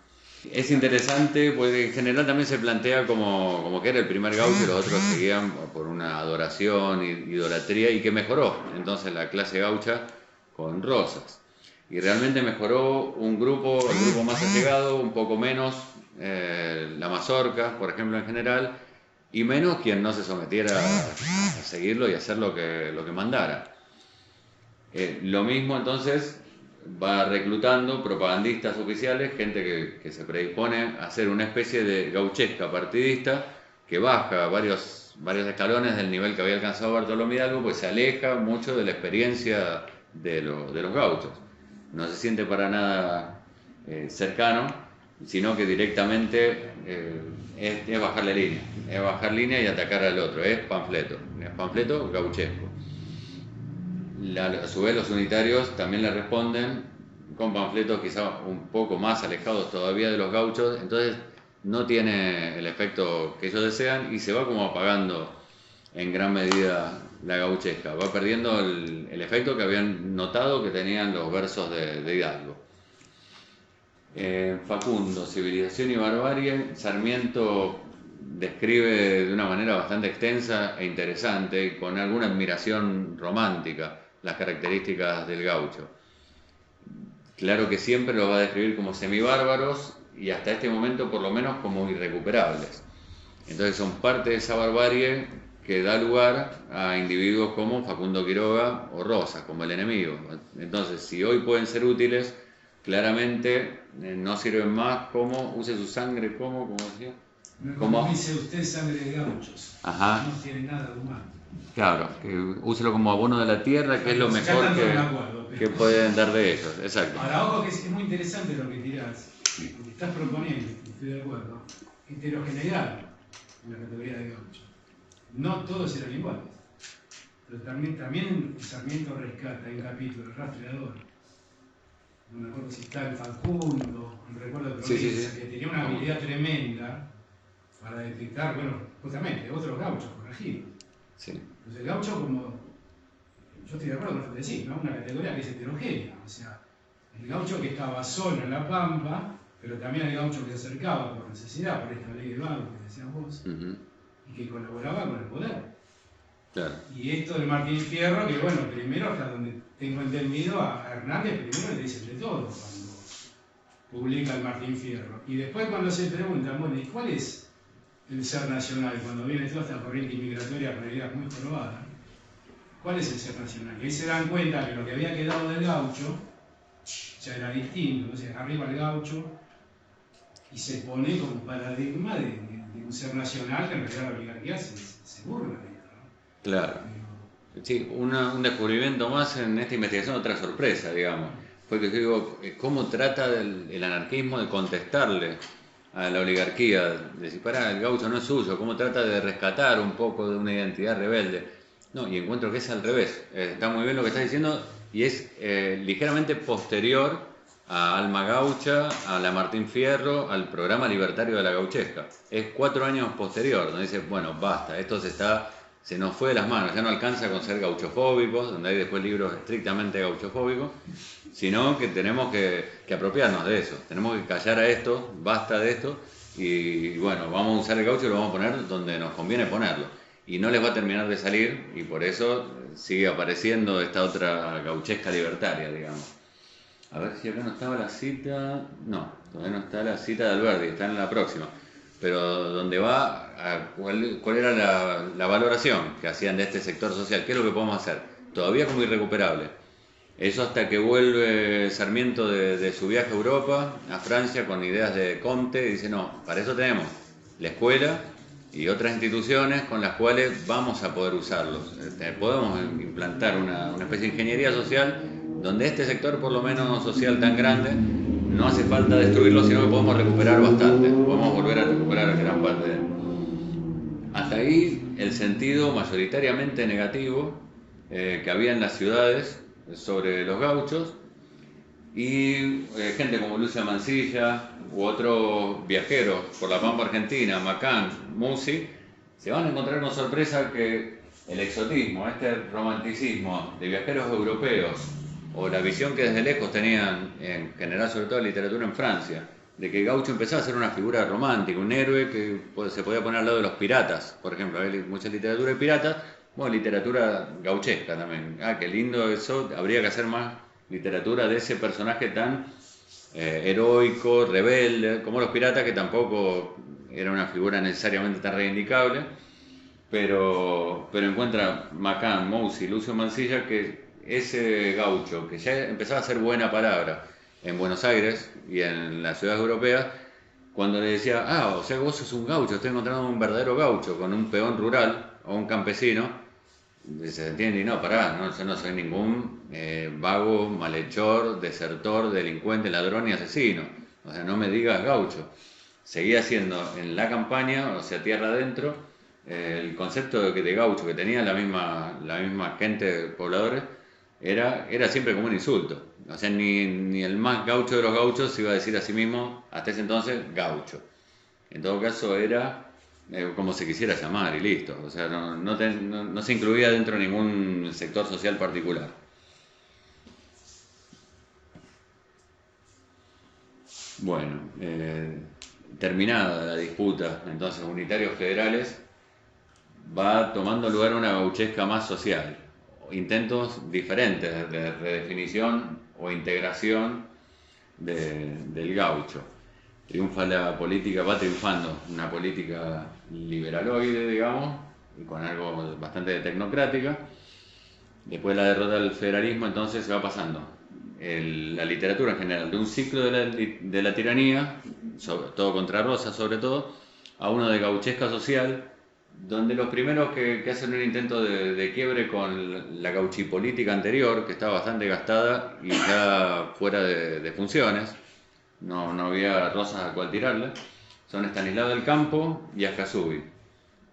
Es interesante, porque en general también se plantea como que era el primer gaucho y los otros seguían por una adoración, idolatría, y que mejoró entonces la clase gaucha con Rosas. Y realmente mejoró el grupo más allegado, un poco menos la mazorca, por ejemplo, en general, y menos quien no se sometiera a seguirlo y hacer lo que mandara. Lo mismo entonces va reclutando propagandistas oficiales, gente que se predispone a hacer una especie de gauchesca partidista que baja varios escalones del nivel que había alcanzado Bartolomé Hidalgo, pues se aleja mucho de la experiencia de los gauchos. No se siente para nada cercano, sino que directamente es bajar línea y atacar al otro, es panfleto gauchesco. A su vez los unitarios también le responden con panfletos quizá un poco más alejados todavía de los gauchos, entonces no tiene el efecto que ellos desean y se va como apagando en gran medida la gauchesca, va perdiendo el efecto que habían notado que tenían los versos de Hidalgo. Facundo, Civilización y Barbarie, Sarmiento describe de una manera bastante extensa e interesante y con alguna admiración romántica las características del gaucho. Claro que siempre lo va a describir como semibárbaros y hasta este momento por lo menos como irrecuperables. Entonces son parte de esa barbarie que da lugar a individuos como Facundo Quiroga o Rosas, como el enemigo. Entonces, si hoy pueden ser útiles, claramente no sirven más como use su sangre como decía. Como dice usted, sangre de gauchos. Ajá. No tiene nada de humano. Claro, que úselo como abono de la tierra, que es lo Ya mejor tanto no me acuerdo, que pero... pueden dar de ellos. Exacto. Ahora, ojo que es muy interesante lo que tirás, porque estás proponiendo, estoy de acuerdo, heterogeneidad en la categoría de gaucho. No todos eran iguales, pero también Sarmiento rescata en capítulo el rastreador. No me acuerdo si está en Facundo, no recuerdo de provincia, que tenía una habilidad tremenda para detectar, bueno, justamente, otros gauchos corregidos. Sí. Entonces el gaucho como, yo estoy de acuerdo con lo que decís, ¿no? Una categoría que es heterogénea, o sea, el gaucho que estaba solo en la pampa, pero también el gaucho que se acercaba por necesidad, por esta ley de banco que decías vos, y que colaboraba con el poder. Claro. Y esto del Martín Fierro, que bueno, primero hasta donde tengo entendido, a Hernández primero le dicen de todo cuando publica el Martín Fierro. Y después cuando se preguntan, bueno, ¿y cuál es el ser nacional? Cuando viene toda esta corriente inmigratoria con ideas muy probadas, ¿cuál es el ser nacional? Y ahí se dan cuenta que lo que había quedado del gaucho ya era distinto. Entonces arriba el gaucho y se pone como paradigma de un ser nacional que en realidad la oligarquía se burla de esto, ¿no? Claro. Sí, un descubrimiento más en esta investigación, otra sorpresa, digamos. Fue que yo digo, ¿cómo trata el anarquismo de contestarle a la oligarquía? De decir, pará, el gaucho no es suyo, ¿cómo trata de rescatar un poco de una identidad rebelde? No, y encuentro que es al revés. Está muy bien lo que estás diciendo y es ligeramente posterior a Alma Gaucha, a la Martín Fierro, al programa libertario de la gauchesca. Es 4 años posterior, donde dice, bueno, basta, esto se nos fue de las manos, ya no alcanza con ser gauchofóbicos, donde hay después libros estrictamente gauchofóbicos, sino que tenemos que apropiarnos de eso, tenemos que callar a esto, basta de esto, y bueno, vamos a usar el gaucho y lo vamos a poner donde nos conviene ponerlo. Y no les va a terminar de salir, y por eso sigue apareciendo esta otra gauchesca libertaria, digamos. A ver si acá no estaba la cita, no, todavía no está la cita de Alberti, está en la próxima. Pero donde va, cuál era la valoración que hacían de este sector social, qué es lo que podemos hacer, todavía como irrecuperable. Eso hasta que vuelve Sarmiento de su viaje a Europa, a Francia, con ideas de Comte, y dice, no, para eso tenemos la escuela y otras instituciones con las cuales vamos a poder usarlos. Podemos implantar una especie de ingeniería social donde este sector, por lo menos social tan grande, no hace falta destruirlo, sino que podemos recuperar bastante, podemos volver a recuperar gran parte de él. Hasta ahí el sentido mayoritariamente negativo que había en las ciudades sobre los gauchos y gente como Lucia Mansilla u otros viajeros por la Pampa Argentina, Macán, Musi, se van a encontrar con sorpresa que el exotismo, este romanticismo de viajeros europeos o la visión que desde lejos tenían en general, sobre todo la literatura en Francia, de que Gaucho empezaba a ser una figura romántica, un héroe que se podía poner al lado de los piratas, por ejemplo, hay mucha literatura de piratas, bueno, literatura gauchesca también, qué lindo eso, habría que hacer más literatura de ese personaje tan heroico, rebelde, como los piratas, que tampoco era una figura necesariamente tan reivindicable, pero encuentra Macán, Mousi, Lucio Mansilla que ese gaucho, que ya empezaba a ser buena palabra en Buenos Aires y en las ciudades europeas, cuando le decía, o sea que vos sos un gaucho, estoy encontrando un verdadero gaucho con un peón rural o un campesino, se entiende, y no, pará, no, yo no soy ningún vago, malhechor, desertor, delincuente, ladrón y asesino, o sea, no me digas gaucho. Seguía siendo en la campaña, o sea, tierra adentro, el concepto de gaucho que tenía la misma gente pobladores era siempre como un insulto. O sea, ni el más gaucho de los gauchos se iba a decir a sí mismo, hasta ese entonces, gaucho. En todo caso era como se quisiera llamar y listo. O sea, no se incluía dentro de ningún sector social particular. Bueno, terminada la disputa, entonces unitarios federales, va tomando lugar una gauchesca más social. Intentos diferentes de redefinición o integración del gaucho. Triunfa la política, va triunfando una política liberaloide, digamos, y con algo bastante tecnocrática. Después de la derrota del federalismo, entonces se va pasando la literatura en general, de un ciclo de la tiranía, todo contra Rosa sobre todo, a uno de gauchesca social, donde los primeros que hacen un intento de quiebre con la gauchipolítica anterior, que estaba bastante gastada y ya fuera de funciones, no había rosas a cual tirarle, son Estanislao del Campo y Ascasubi.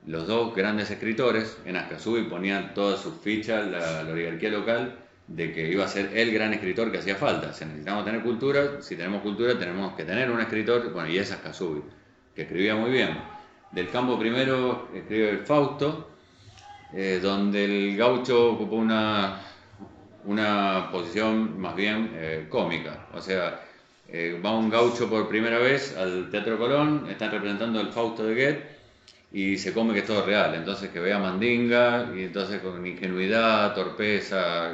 Los dos grandes escritores. En Ascasubi ponían todas sus fichas la oligarquía local de que iba a ser el gran escritor que hacía falta. Si necesitamos tener cultura, si tenemos cultura tenemos que tener un escritor, bueno, y es Ascasubi, que escribía muy bien. Del Campo primero escribe el Fausto, donde el gaucho ocupó una posición más bien cómica. O sea, va un gaucho por primera vez al Teatro Colón, están representando el Fausto de Goethe, y se come que es todo real, entonces que vea Mandinga, y entonces con ingenuidad, torpeza,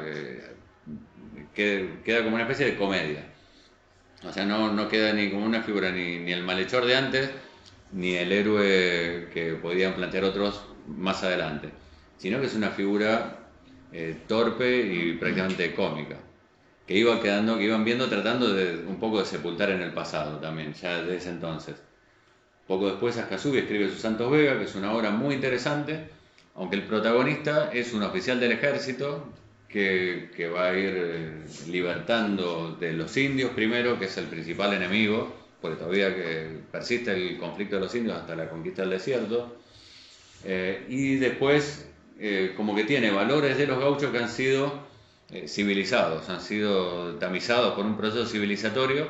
queda como una especie de comedia. O sea, no queda ni como una figura ni el malhechor de antes, ni el héroe que podían plantear otros más adelante, sino que es una figura torpe y prácticamente cómica, que iban viendo tratando de un poco de sepultar en el pasado también, ya desde ese entonces. Poco después Ascasubi escribe Sus Santos Vega, que es una obra muy interesante, aunque el protagonista es un oficial del ejército que va a ir libertando de los indios primero, que es el principal enemigo, porque todavía que persiste el conflicto de los indios hasta la conquista del desierto, y después como que tiene valores de los gauchos que han sido civilizados, han sido tamizados por un proceso civilizatorio,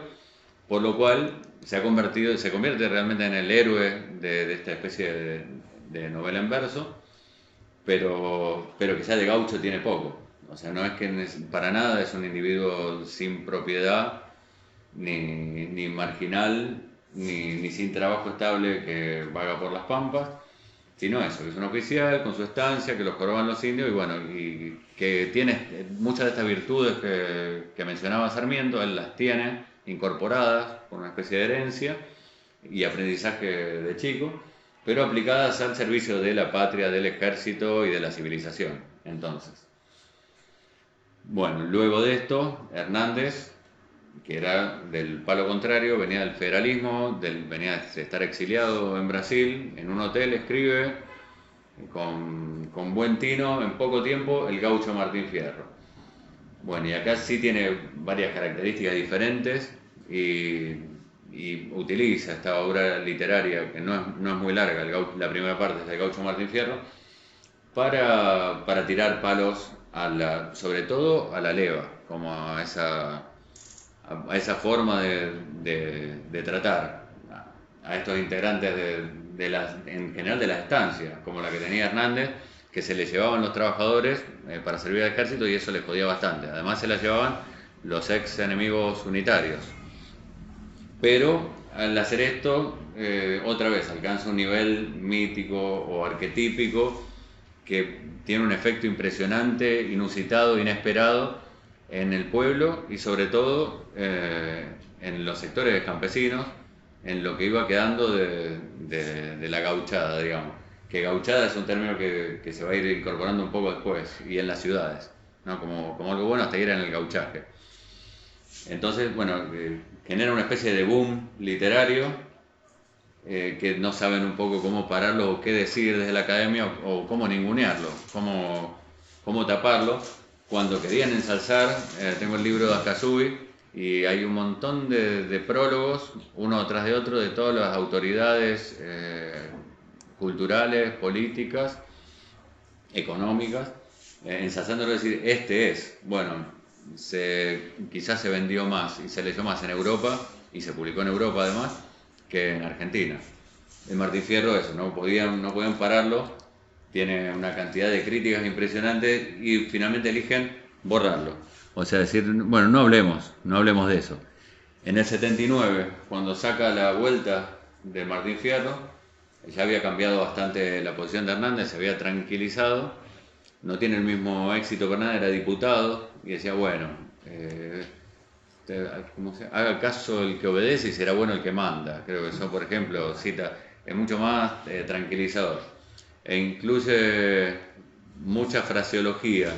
por lo cual se convierte realmente en el héroe de esta especie de novela en verso, pero que ya de gaucho tiene poco. O sea, no es que para nada es un individuo sin propiedad, ni marginal, ni sin trabajo estable que vaga por las pampas, sino eso, que es un oficial con su estancia, que los joroban los indios, y bueno, y que tiene muchas de estas virtudes que mencionaba Sarmiento, él las tiene incorporadas por una especie de herencia y aprendizaje de chico, pero aplicadas al servicio de la patria, del ejército y de la civilización. Entonces, bueno, luego de esto, Hernández, que era del palo contrario, venía del federalismo, venía de estar exiliado en Brasil, en un hotel escribe con buen tino, en poco tiempo, El Gaucho Martín Fierro. Bueno, y acá sí tiene varias características diferentes y utiliza esta obra literaria, que no es muy larga, la primera parte es El Gaucho Martín Fierro, para tirar palos, sobre todo a la leva, como a esa forma de tratar a estos integrantes en general de las estancias, como la que tenía Hernández, que se le llevaban los trabajadores para servir al ejército y eso les jodía bastante. Además se las llevaban los ex enemigos unitarios. Pero al hacer esto, otra vez alcanza un nivel mítico o arquetípico que tiene un efecto impresionante, inusitado, inesperado en el pueblo y sobre todo en los sectores campesinos, en lo que iba quedando de la gauchada, digamos. Que gauchada es un término que se va a ir incorporando un poco después, y en las ciudades, ¿no? Como algo bueno hasta ir en el gauchaje. Entonces, bueno, genera una especie de boom literario que no saben un poco cómo pararlo o qué decir desde la academia o cómo ningunearlo, cómo taparlo. Cuando querían ensalzar, tengo el libro de Ascasubi y hay un montón de prólogos, uno tras de otro, de todas las autoridades culturales, políticas, económicas, ensalzándolo, decir, este es, bueno, quizás se vendió más y se leyó más en Europa y se publicó en Europa además que en Argentina. El Martín Fierro, eso, no podían pararlo, tiene una cantidad de críticas impresionantes y finalmente eligen borrarlo. O sea, decir, bueno, no hablemos de eso. En el 79, cuando saca la vuelta del Martín Fierro, ya había cambiado bastante la posición de Hernández, se había tranquilizado, no tiene el mismo éxito que Hernández, era diputado, y decía, bueno, haga caso el que obedece y será bueno el que manda. Creo que eso, por ejemplo, cita, es mucho más tranquilizador. E incluye mucha fraseología,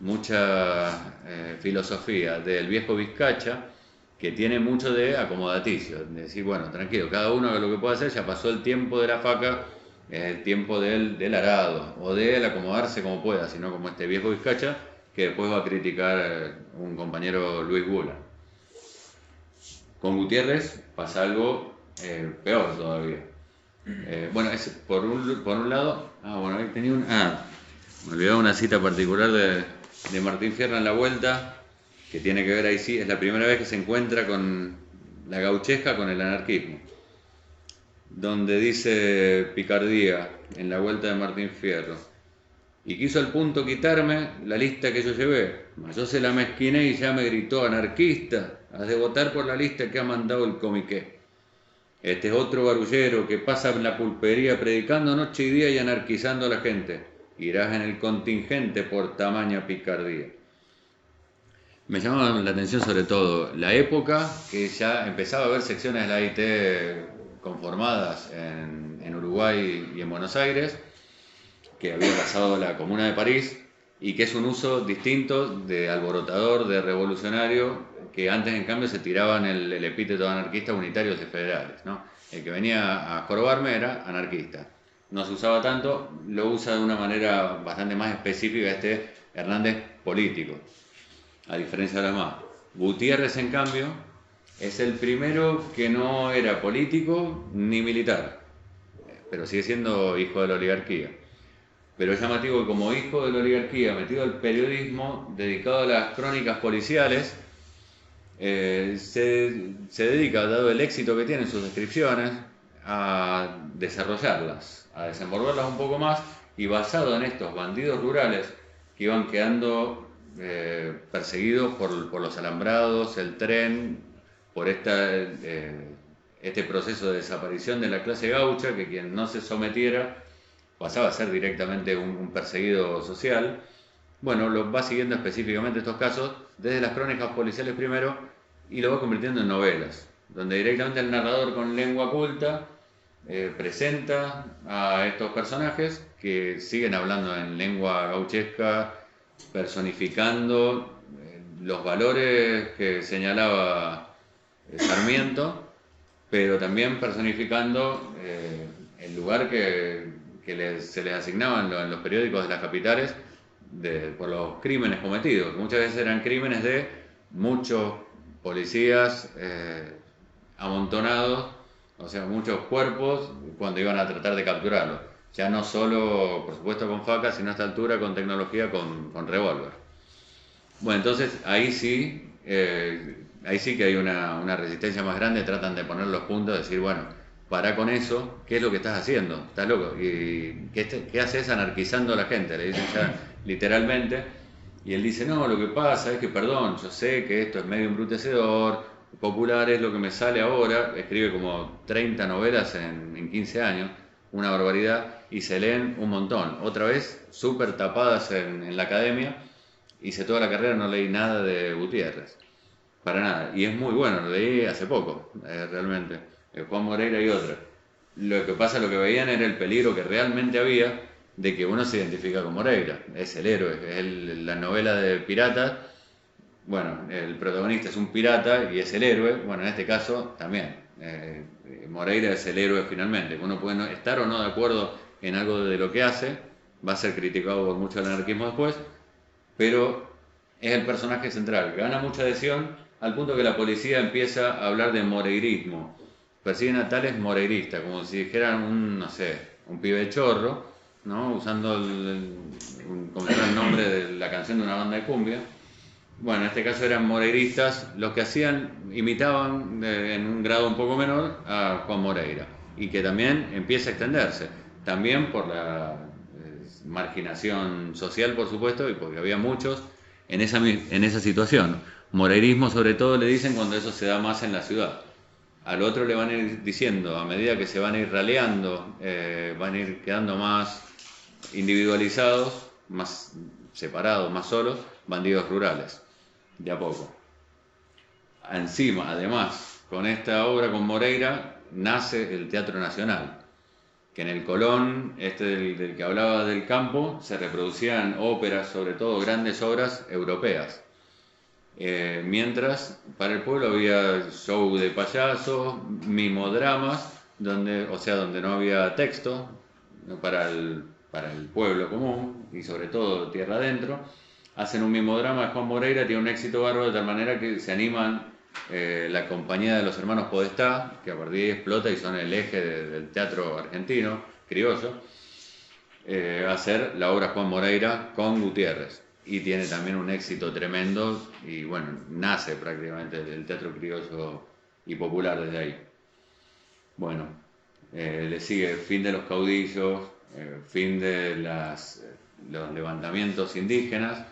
mucha filosofía del viejo Vizcacha, que tiene mucho de acomodaticio, de decir, bueno, tranquilo, cada uno haga lo que pueda hacer, ya pasó el tiempo de la faca es el tiempo del arado, o de él acomodarse como pueda, sino como este viejo vizcacha que después va a criticar un compañero Luis Bula. Con Gutiérrez pasa algo peor todavía. Bueno, es por un lado, bueno, ahí tenía me olvidaba una cita particular de Martín Fierro en La Vuelta, que tiene que ver ahí sí, es la primera vez que se encuentra con la gauchesca, con el anarquismo, donde dice Picardía, en La Vuelta de Martín Fierro, y quiso al punto quitarme la lista que yo llevé, mas yo se la mezquiné y ya me gritó: anarquista, has de votar por la lista que ha mandado el comiqué. Este es otro barullero que pasa en la pulpería predicando noche y día y anarquizando a la gente. Irás en el contingente por tamaña picardía. Me llama la atención sobre todo la época que ya empezaba a haber secciones de la AIT conformadas en Uruguay y en Buenos Aires, que había pasado la Comuna de París, y que es un uso distinto de alborotador, de revolucionario, que antes en cambio se tiraban el epíteto de anarquistas unitarios y federales, ¿no? El que venía a jorobarme era anarquista. No se usaba tanto, lo usa de una manera bastante más específica este Hernández político, a diferencia de los demás. Gutiérrez, en cambio, es el primero que no era político ni militar, pero sigue siendo hijo de la oligarquía. Pero es llamativo que como hijo de la oligarquía, metido al periodismo, dedicado a las crónicas policiales, se dedica, dado el éxito que tiene en sus descripciones, a desarrollarlas, a desenvolverlas un poco más, y basado en estos bandidos rurales que iban quedando perseguidos por los alambrados, el tren, por este proceso de desaparición de la clase gaucha, que quien no se sometiera pasaba a ser directamente un perseguido social. Bueno, lo va siguiendo específicamente estos casos desde las crónicas policiales primero y lo va convirtiendo en novelas, donde directamente el narrador con lengua culta presenta a estos personajes que siguen hablando en lengua gauchesca, personificando los valores que señalaba Sarmiento, pero también personificando el lugar que se les asignaba en los periódicos de las capitales por los crímenes cometidos. Muchas veces eran crímenes de muchos policías amontonados, o sea, muchos cuerpos cuando iban a tratar de capturarlos. Ya no solo, por supuesto, con facas, sino a esta altura con tecnología, con revólver. Bueno, entonces ahí sí que hay una resistencia más grande, tratan de poner los puntos, decir, bueno, para con eso, ¿qué es lo que estás haciendo? ¿Estás loco? ¿Y qué haces anarquizando a la gente? Le dicen ya literalmente. Y él dice, no, lo que pasa es que, perdón, yo sé que esto es medio embrutecedor, popular es lo que me sale ahora, escribe como 30 novelas en 15 años, una barbaridad, y se leen un montón. Otra vez, súper tapadas en la academia, hice toda la carrera, no leí nada de Gutiérrez, para nada. Y es muy bueno, lo leí hace poco, realmente. Juan Moreira y otra. Lo que pasa, lo que veían era el peligro que realmente había de que uno se identifica con Moreira, es el héroe, es la novela de piratas, bueno, el protagonista es un pirata y es el héroe, bueno, en este caso también, Moreira es el héroe finalmente, uno puede estar o no de acuerdo en algo de lo que hace, va a ser criticado por mucho el anarquismo después, pero es el personaje central, gana mucha adhesión al punto que la policía empieza a hablar de moreirismo, persiguen a tales moreiristas, como si dijeran no sé, un pibe chorro, ¿no? Usando como si fuera el nombre de la canción de una banda de cumbia. Bueno, en este caso eran moreiristas, los que imitaban en un grado un poco menor a Juan Moreira, y que también empieza a extenderse, también por la marginación social, por supuesto, y porque había muchos en esa situación. Moreirismo sobre todo le dicen cuando eso se da más en la ciudad. Al otro le van a ir diciendo, a medida que se van a ir raleando, van a ir quedando más individualizados, más separados, más solos, bandidos rurales, de a poco. Encima, además, con esta obra, con Moreira, nace el Teatro Nacional, que en el Colón, del que hablaba del campo, se reproducían óperas, sobre todo grandes obras europeas. Mientras para el pueblo había show de payasos, mimodramas, donde no había texto, para el pueblo común y sobre todo tierra adentro, hacen un mismo drama de Juan Moreira, tiene un éxito bárbaro de tal manera que se animan la compañía de los hermanos Podestá, que a partir de ahí explota y son el eje del teatro argentino, criollo, a hacer la obra Juan Moreira con Gutiérrez. Y tiene también un éxito tremendo y bueno, nace prácticamente el teatro criollo y popular desde ahí. Bueno, le sigue Fin de los caudillos, fin de los levantamientos indígenas,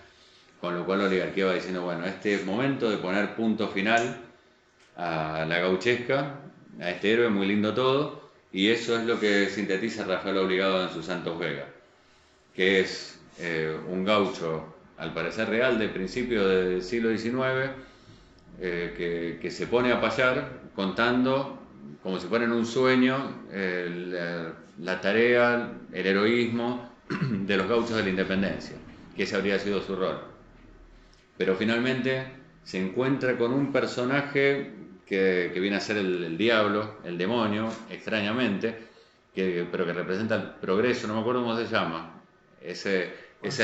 con lo cual la oligarquía va diciendo, bueno, este es momento de poner punto final a la gauchesca, a este héroe, muy lindo todo, y eso es lo que sintetiza Rafael Obligado en sus Santos Vega, que es un gaucho, al parecer real, de principio del siglo XIX, que se pone a payar contando, como si fuera en un sueño, la tarea, el heroísmo de los gauchos de la independencia, que ese habría sido su rol. Pero finalmente se encuentra con un personaje que viene a ser el diablo, el demonio, extrañamente, pero que representa el progreso, no me acuerdo cómo se llama, ese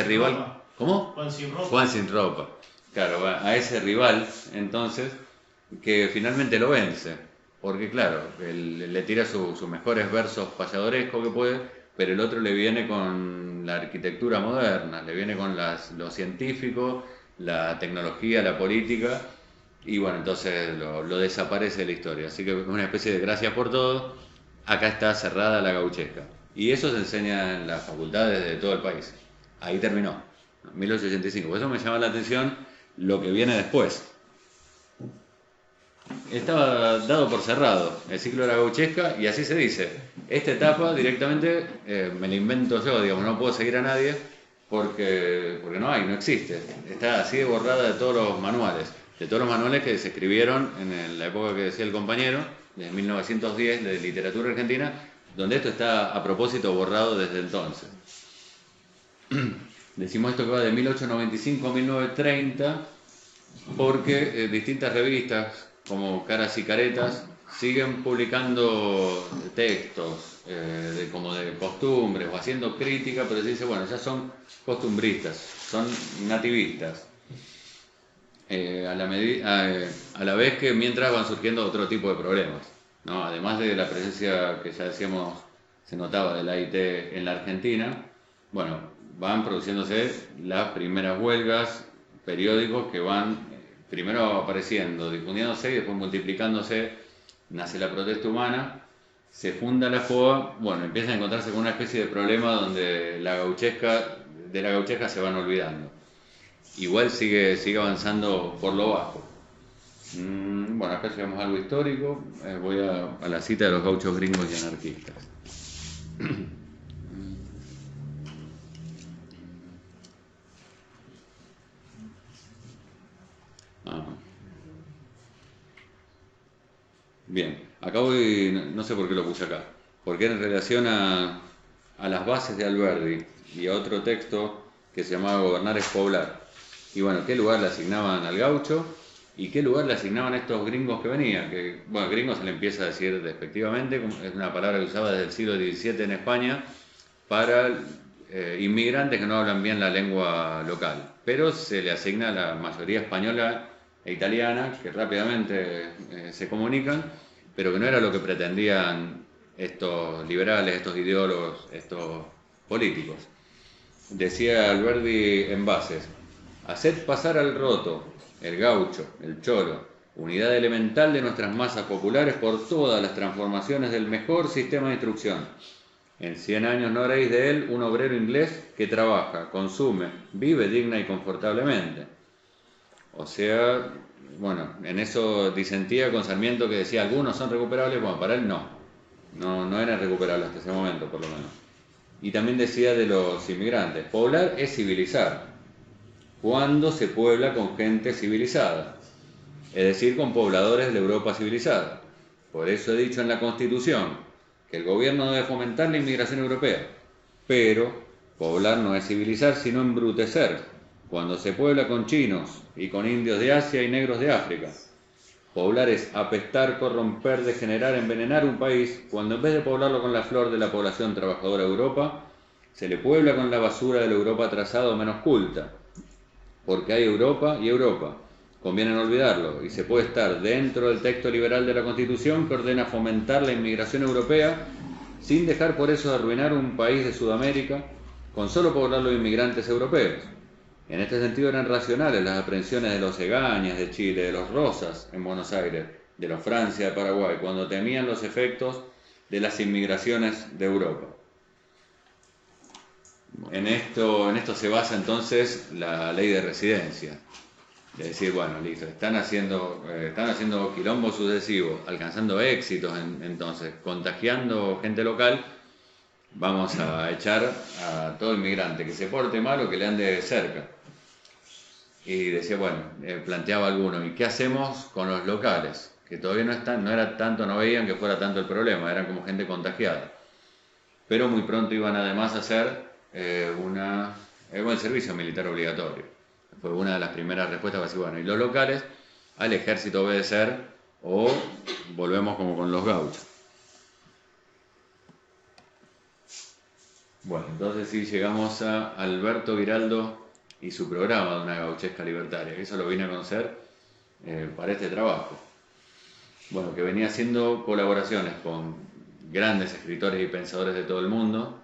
rival. Ropa. ¿Cómo? Juan sin ropa. Juan sin ropa. Claro, a ese rival, entonces, que finalmente lo vence. Porque, claro, él le tira sus mejores versos payadorescos que puede, pero el otro le viene con la arquitectura moderna, le viene con lo científico, la tecnología, la política, y bueno, entonces lo desaparece de la historia. Así que es una especie de gracias por todo, acá está cerrada la gauchesca. Y eso se enseña en las facultades de todo el país. Ahí terminó, 1885. Por eso me llama la atención lo que viene después. Estaba dado por cerrado el ciclo de la gauchesca y así se dice. Esta etapa directamente me la invento yo, digamos, no puedo seguir a nadie porque no existe. Está así de borrada de todos los manuales que se escribieron en la época que decía el compañero, de 1910, de literatura argentina, donde esto está a propósito borrado desde entonces. Decimos esto que va de 1895 a 1930 porque distintas revistas como Caras y Caretas siguen publicando textos como de costumbres o haciendo crítica, pero se dice, bueno, ya son costumbristas, son nativistas. A la vez que mientras van surgiendo otro tipo de problemas, ¿no? Además de la presencia que ya decíamos se notaba de la AIT en la Argentina, bueno, van produciéndose las primeras huelgas, periódicos que van primero apareciendo, difundiéndose y después multiplicándose, nace la protesta humana, se funda la FOA, bueno, empiezan a encontrarse con una especie de problema donde de la gauchesca se van olvidando. Igual sigue avanzando por lo bajo. Bueno, acá llegamos a algo histórico, voy a la cita de los gauchos gringos y anarquistas. Bien, acá voy, no sé por qué lo puse acá, porque en relación a las bases de Alberdi y a otro texto que se llamaba Gobernar es Poblar. Y bueno, ¿qué lugar le asignaban al gaucho? ¿Y qué lugar le asignaban a estos gringos que venían? Que, bueno, gringos se le empieza a decir despectivamente, es una palabra que usaba desde el siglo XVII en España para inmigrantes que no hablan bien la lengua local. Pero se le asigna a la mayoría española e italiana, que rápidamente se comunican, pero que no era lo que pretendían estos liberales, estos ideólogos, estos políticos. Decía Alberdi en Bases: haced pasar al roto, el gaucho, el cholo, unidad elemental de nuestras masas populares por todas las transformaciones del mejor sistema de instrucción. En 100 años no haréis de él un obrero inglés que trabaja, consume, vive digna y confortablemente. O sea, bueno, en eso disentía con Sarmiento, que decía algunos son recuperables, bueno, para él no eran recuperables hasta ese momento por lo menos. Y también decía de los inmigrantes, poblar es civilizar, cuando se puebla con gente civilizada, es decir, con pobladores de la Europa civilizada. Por eso he dicho en la Constitución que el gobierno debe fomentar la inmigración europea, pero poblar no es civilizar, sino embrutecer, cuando se puebla con chinos y con indios de Asia y negros de África. Poblar es apestar, corromper, degenerar, envenenar un país, cuando en vez de poblarlo con la flor de la población trabajadora de Europa, se le puebla con la basura de la Europa atrasada o menos culta. Porque hay Europa y Europa. Conviene no olvidarlo, y se puede estar dentro del texto liberal de la Constitución que ordena fomentar la inmigración europea sin dejar por eso de arruinar un país de Sudamérica con solo poblarlo de inmigrantes europeos. En este sentido eran racionales las aprehensiones de los Egañas de Chile, de los Rosas en Buenos Aires, de los Francia de Paraguay, cuando temían los efectos de las inmigraciones de Europa. En esto se basa entonces la ley de residencia. De decir, bueno, listo, están haciendo quilombos sucesivos, alcanzando éxitos entonces, contagiando gente local, vamos a echar a todo inmigrante que se porte mal o que le ande cerca. Y decía, bueno, planteaba alguno, ¿y qué hacemos con los locales? Que todavía no era tanto, no veían que fuera tanto el problema, eran como gente contagiada. Pero muy pronto iban además a hacer el servicio militar obligatorio. Fue una de las primeras respuestas para decir, bueno, y los locales, al ejército obedecer o volvemos como con los gauchos. Bueno, entonces sí llegamos a Alberto Giraldo y su programa de una gauchesca libertaria, que eso lo vine a conocer para este trabajo. Bueno, que venía haciendo colaboraciones con grandes escritores y pensadores de todo el mundo.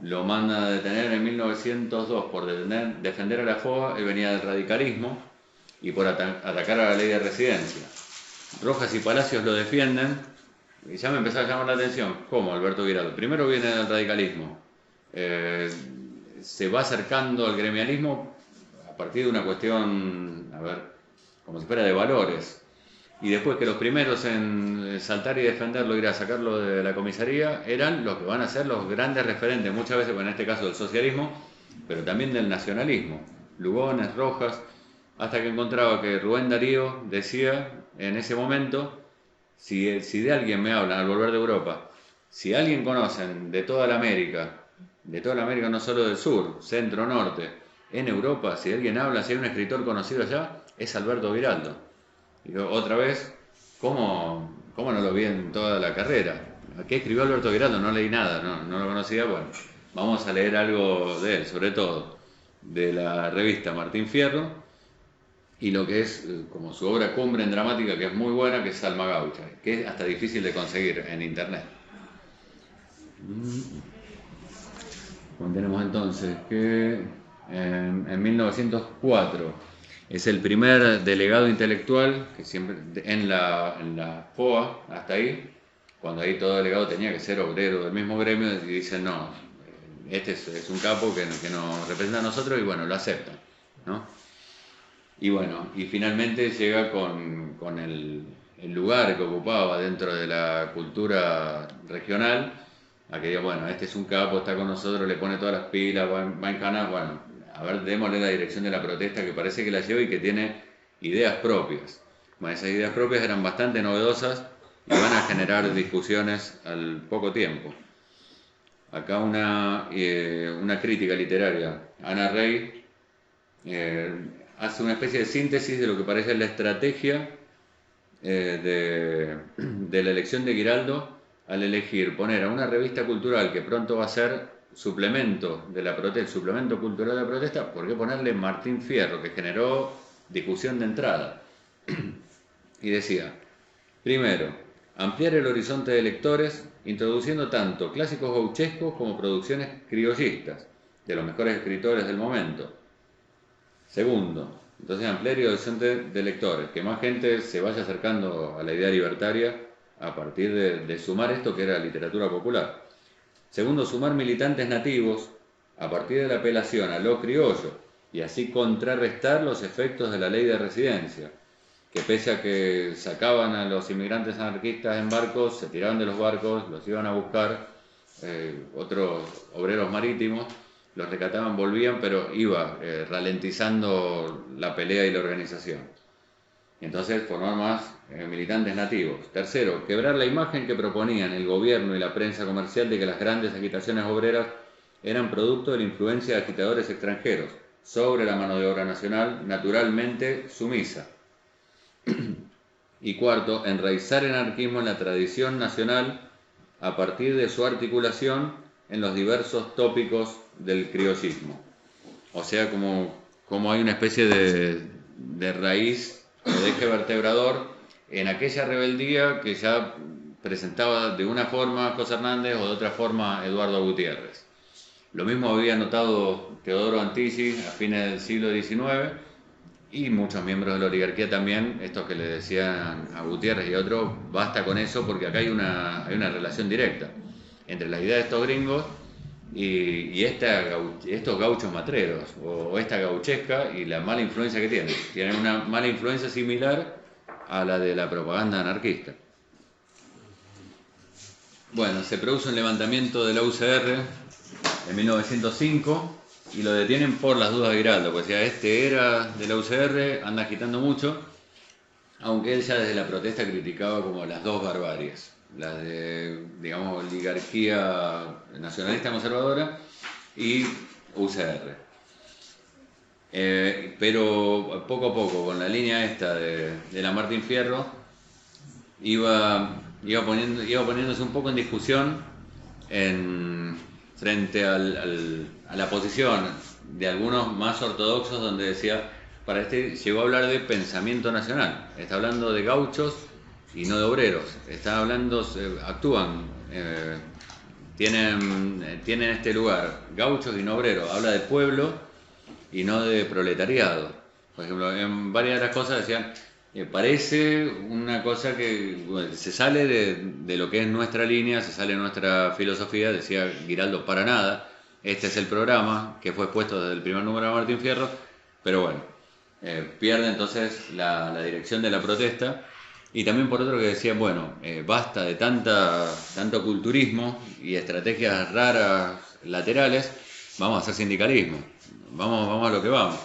Lo manda a detener en 1902 por defender a la FOA, él venía del radicalismo, y por atacar a la ley de residencia. Rojas y Palacios lo defienden, y ya me empezó a llamar la atención. ¿Cómo, Alberto Giraldo? Primero viene del radicalismo, se va acercando al gremialismo a partir de una cuestión, como si fuera de valores. Y después que los primeros en saltar y defenderlo, ir a sacarlo de la comisaría, eran los que van a ser los grandes referentes, muchas veces, en este caso del socialismo, pero también del nacionalismo. Lugones, Rojas, hasta que encontraba que Rubén Darío decía en ese momento, si de alguien me hablan al volver de Europa, si alguien conocen de toda la América no solo del sur, centro, norte, en Europa, si alguien habla, si hay un escritor conocido allá, es Alberto Giraldo. Y otra vez, ¿cómo no lo vi en toda la carrera? ¿Qué escribió Alberto Giraldo? No leí nada, no lo conocía. Bueno, vamos a leer algo de él, sobre todo de la revista Martín Fierro y lo que es como su obra cumbre en dramática, que es muy buena, que es Alma Gaucha, que es hasta difícil de conseguir en internet. Tenemos entonces que en 1904 es el primer delegado intelectual que siempre en la FOA, hasta ahí, cuando ahí todo delegado tenía que ser obrero del mismo gremio, y dicen, no, este es un capo que nos representa a nosotros, y bueno, lo aceptan, ¿no? Y bueno, y finalmente llega con el lugar que ocupaba dentro de la cultura regional, a que diga, bueno, este es un capo, está con nosotros, le pone todas las pilas, va a encanar, bueno, a ver, démosle la dirección de la protesta, que parece que la lleva y que tiene ideas propias. Bueno, esas ideas propias eran bastante novedosas y van a generar discusiones al poco tiempo. Acá una crítica literaria, Ana Rey, hace una especie de síntesis de lo que parece la estrategia de la elección de Giraldo al elegir poner a una revista cultural que pronto va a ser suplemento de la protesta, suplemento cultural de la protesta, ¿por qué ponerle Martín Fierro, que generó discusión de entrada? Y decía, primero, ampliar el horizonte de lectores, introduciendo tanto clásicos gauchescos como producciones criollistas, de los mejores escritores del momento. Segundo, entonces ampliar el horizonte de lectores, que más gente se vaya acercando a la idea libertaria a partir de sumar esto que era literatura popular. Segundo, sumar militantes nativos a partir de la apelación a lo criollo y así contrarrestar los efectos de la ley de residencia, que pese a que sacaban a los inmigrantes anarquistas en barcos, se tiraban de los barcos, los iban a buscar otros obreros marítimos, los rescataban, volvían, pero iba ralentizando la pelea y la organización. Y entonces formar más militantes nativos. Tercero, quebrar la imagen que proponían el gobierno y la prensa comercial de que las grandes agitaciones obreras eran producto de la influencia de agitadores extranjeros sobre la mano de obra nacional, naturalmente sumisa. Y cuarto, enraizar el anarquismo en la tradición nacional a partir de su articulación en los diversos tópicos del criollismo. O sea, como hay una especie de raíz o de eje vertebrador en aquella rebeldía que ya presentaba de una forma José Hernández o de otra forma Eduardo Gutiérrez. Lo mismo había notado Teodoro Antisi a fines del siglo XIX y muchos miembros de la oligarquía también, estos que le decían a Gutiérrez y a otros, basta con eso porque acá hay una relación directa entre la idea de estos gringos y estos gauchos matreros, o esta gauchesca y la mala influencia que tienen. Tienen una mala influencia similar a la de la propaganda anarquista. Bueno, se produce un levantamiento de la UCR en 1905 y lo detienen por las dudas de Giraldo, pues ya este era de la UCR, anda agitando mucho, aunque él ya desde la protesta criticaba como las dos barbaries, la de, digamos, oligarquía nacionalista conservadora y UCR. Pero poco a poco, con la línea esta de la Martín Fierro, iba poniéndose un poco en discusión frente a la posición de algunos más ortodoxos, donde decía, para este llegó a hablar de pensamiento nacional, está hablando de gauchos y no de obreros, está hablando, actúan, tienen este lugar, gauchos y no obreros, habla de pueblo y no de proletariado. Por ejemplo, en varias de las cosas decían, parece una cosa que bueno, se sale de lo que es nuestra línea, se sale de nuestra filosofía, decía Giraldo, para nada. Este es el programa que fue expuesto desde el primer número de Martín Fierro, pero bueno, pierde entonces la dirección de la protesta. Y también por otro que decía, bueno, basta de tanto culturismo y estrategias raras laterales, vamos a hacer sindicalismo, vamos a lo que vamos.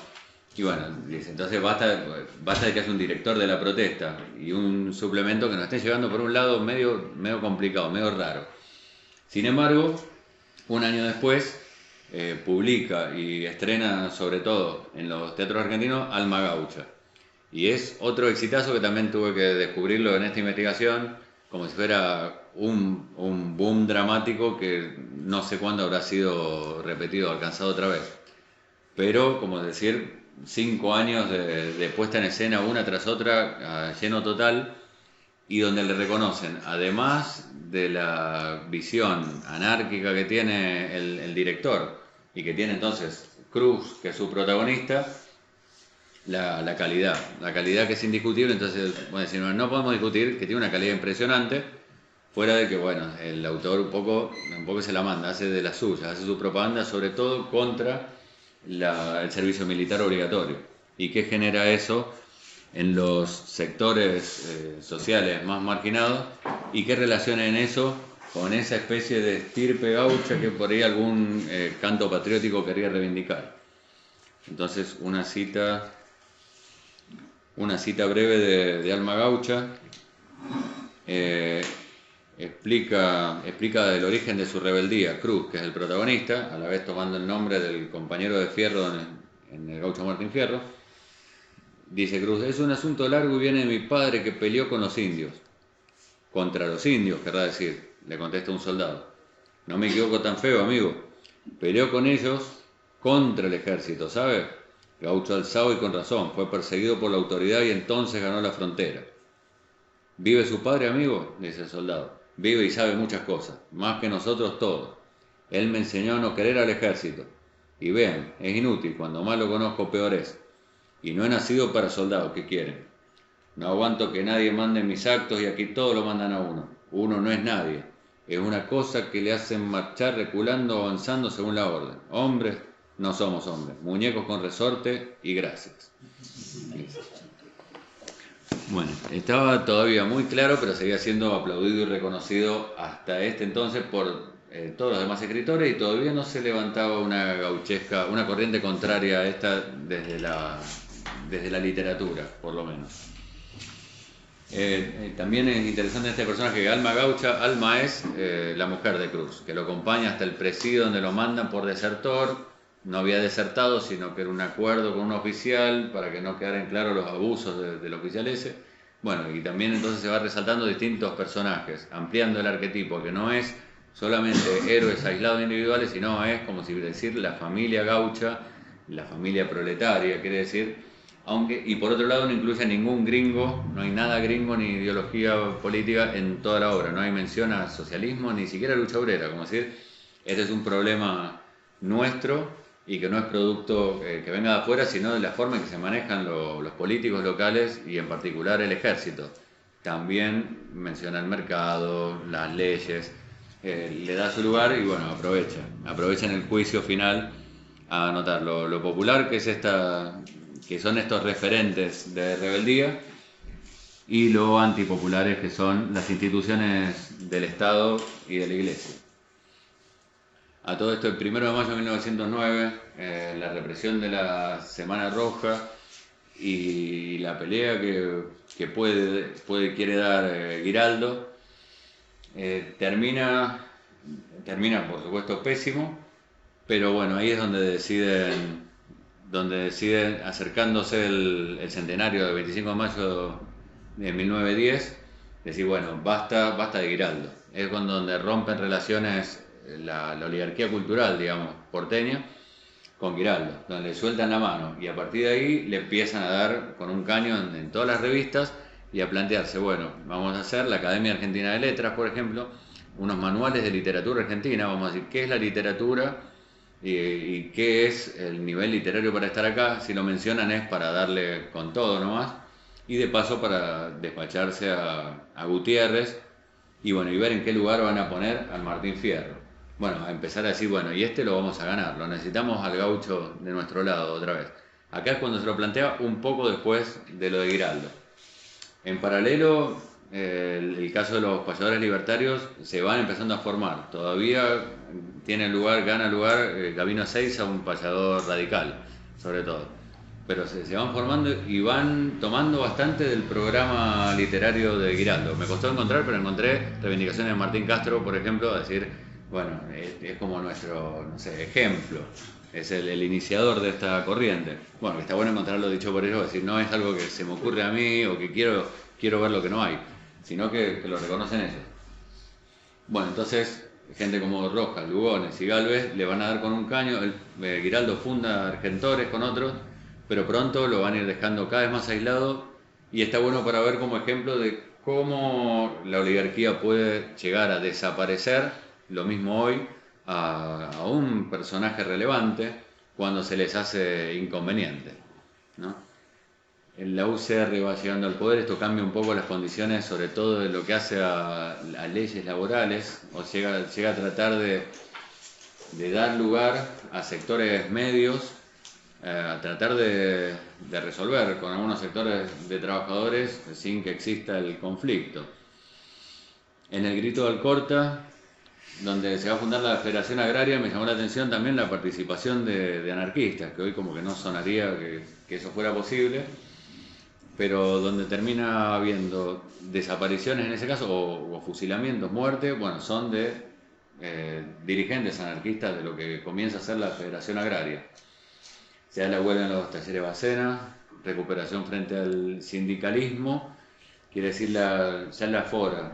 Y bueno, dice, entonces basta de que haya un director de la protesta y un suplemento que nos esté llevando por un lado medio complicado, medio raro. Sin embargo, un año después publica y estrena sobre todo en los teatros argentinos Alma Gaucha. Y es otro exitazo que también tuve que descubrirlo en esta investigación, como si fuera un boom dramático que no sé cuándo habrá sido repetido, alcanzado otra vez. Pero, como decir, 5 años de puesta en escena una tras otra, a lleno total, y donde le reconocen, además de la visión anárquica que tiene el director, y que tiene entonces Cruz, que es su protagonista, la calidad que es indiscutible. Entonces, bueno, si no podemos discutir que tiene una calidad impresionante, fuera de que, bueno, el autor un poco se la manda, hace de las suyas, hace su propaganda, sobre todo contra el servicio militar obligatorio. ¿Y qué genera eso en los sectores sociales más marginados? ¿Y qué relaciona en eso con esa especie de estirpe gaucha que por ahí algún canto patriótico quería reivindicar? Entonces, una cita breve de Alma Gaucha explica el origen de su rebeldía. Cruz, que es el protagonista, a la vez tomando el nombre del compañero de Fierro en el gaucho Martín Fierro, dice Cruz, es un asunto largo y viene de mi padre que peleó con los indios. Contra los indios, querrá decir, le contesta un soldado. No me equivoco tan feo, amigo. Peleó con ellos contra el ejército, ¿sabe? Gaucho alzado y con razón, fue perseguido por la autoridad y entonces ganó la frontera. ¿Vive su padre, amigo?, dice el soldado. Vive y sabe muchas cosas, más que nosotros todos. Él me enseñó a no querer al ejército. Y vean, es inútil, cuando más lo conozco peor es. Y no he nacido para soldado, ¿qué quieren? No aguanto que nadie mande mis actos y aquí todos lo mandan a uno. Uno no es nadie. Es una cosa que le hacen marchar reculando o avanzando según la orden. Hombres, no somos hombres. Muñecos con resorte y gracias. Bueno, estaba todavía muy claro, pero seguía siendo aplaudido y reconocido hasta este entonces por todos los demás escritores, y todavía no se levantaba una gauchesca, una corriente contraria a esta desde la literatura, por lo menos. También es interesante este personaje, Alma Gaucha. Alma es la mujer de Cruz, que lo acompaña hasta el presidio donde lo mandan por desertor. No había desertado, sino que era un acuerdo con un oficial para que no quedaran claros los abusos del oficial ese. Bueno, y también entonces se va resaltando distintos personajes, ampliando el arquetipo, que no es solamente héroes aislados individuales, sino es como si decir la familia gaucha, la familia proletaria, quiere decir, aunque, y por otro lado no incluye a ningún gringo, no hay nada gringo ni ideología política en toda la obra, no hay mención a socialismo, ni siquiera lucha obrera, como decir, este es un problema nuestro y que no es producto que venga de afuera, sino de la forma en que se manejan los políticos locales y en particular el ejército. También menciona el mercado, las leyes, le da su lugar y bueno, aprovecha en el juicio final a anotar lo popular que es que son estos referentes de rebeldía y lo antipopulares que son las instituciones del Estado y de la Iglesia. A todo esto, el 1 de mayo de 1909, la represión de la Semana Roja y la pelea que quiere dar Giraldo, termina por supuesto pésimo, pero bueno, ahí es donde deciden acercándose el centenario del 25 de mayo de 1910, decir, bueno, basta de Giraldo. Es donde rompen relaciones la oligarquía cultural, digamos, porteña, con Giraldo, donde le sueltan la mano y a partir de ahí le empiezan a dar con un caño en todas las revistas y a plantearse, bueno, vamos a hacer la Academia Argentina de Letras, por ejemplo, unos manuales de literatura argentina, vamos a decir, ¿qué es la literatura y qué es el nivel literario para estar acá? Si lo mencionan es para darle con todo nomás y de paso para despacharse a Gutiérrez y bueno, y ver en qué lugar van a poner al Martín Fierro. Bueno, a empezar a decir, bueno, y este lo vamos a ganar, lo necesitamos al gaucho de nuestro lado otra vez. Acá es cuando se lo plantea un poco después de lo de Giraldo. En paralelo, el caso de los payadores libertarios se van empezando a formar. Todavía gana lugar Gabino Ezeiza, un payador radical, sobre todo. Pero se van formando y van tomando bastante del programa literario de Giraldo. Me costó encontrar, pero encontré reivindicaciones de Martín Castro, por ejemplo, a decir, bueno, es como nuestro, no sé, ejemplo. Es el iniciador de esta corriente. Bueno, que está bueno encontrarlo dicho por ellos, es decir, no es algo que se me ocurre a mí o que quiero ver lo que no hay, sino que lo reconocen ellos. Bueno, entonces, gente como Rojas, Lugones y Gálvez le van a dar con un caño. Giraldo funda Argentores con otros, pero pronto lo van a ir dejando cada vez más aislado y está bueno para ver como ejemplo de cómo la oligarquía puede llegar a desaparecer, lo mismo hoy, a un personaje relevante cuando se les hace inconveniente, ¿no? La UCR va llegando al poder, esto cambia un poco las condiciones, sobre todo de lo que hace a leyes laborales, o llega a tratar de dar lugar a sectores medios, a tratar de resolver con algunos sectores de trabajadores sin que exista el conflicto. En el Grito de Alcorta, donde se va a fundar la Federación Agraria, me llamó la atención también la participación de anarquistas, que hoy como que no sonaría que eso fuera posible, pero donde termina habiendo desapariciones en ese caso, o fusilamientos, muerte, bueno, son de dirigentes anarquistas de lo que comienza a ser la Federación Agraria. Se da la huelga en los talleres Bacena, recuperación frente al sindicalismo, quiere decir la fora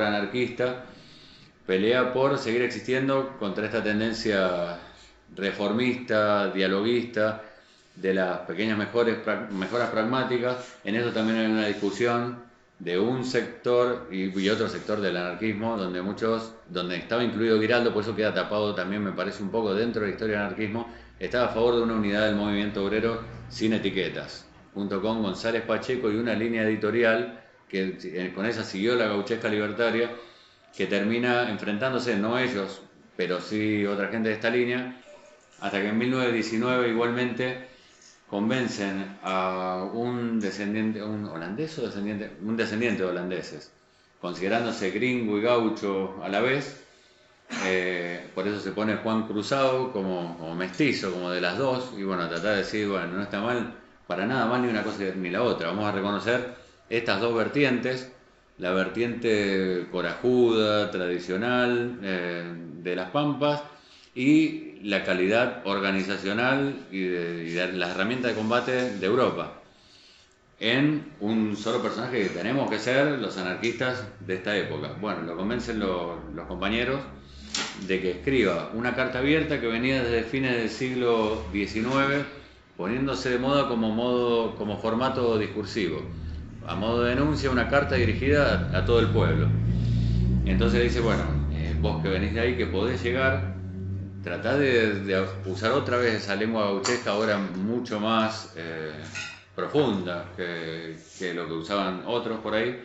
anarquista, pelea por seguir existiendo contra esta tendencia reformista, dialoguista, de las pequeñas mejoras pragmáticas. En eso también hay una discusión de un sector y otro sector del anarquismo, donde estaba incluido Giraldo, por eso queda tapado también, me parece un poco dentro de la historia del anarquismo, estaba a favor de una unidad del movimiento obrero sin etiquetas, junto con González Pacheco y una línea editorial que con esa siguió la gauchesca libertaria, que termina enfrentándose, no ellos, pero sí otra gente de esta línea, hasta que en 1919 igualmente convencen a un descendiente de holandeses, considerándose gringo y gaucho a la vez. Por eso se pone Juan Cruzado como mestizo, como de las dos, y bueno, tratar de decir, bueno, no está mal, para nada mal ni una cosa ni la otra, vamos a reconocer estas dos vertientes, la vertiente corajuda, tradicional, de las Pampas, y la calidad organizacional y de las herramientas de combate de Europa. en un solo personaje que tenemos que ser los anarquistas de esta época. Bueno, lo convencen los compañeros de que escriba una carta abierta que venía desde fines del siglo XIX, poniéndose de moda como formato discursivo. A modo de denuncia, una carta dirigida a todo el pueblo. Entonces dice, bueno, vos que venís de ahí, que podés llegar, tratá de usar otra vez esa lengua gauchesca, ahora mucho más profunda que lo que usaban otros por ahí,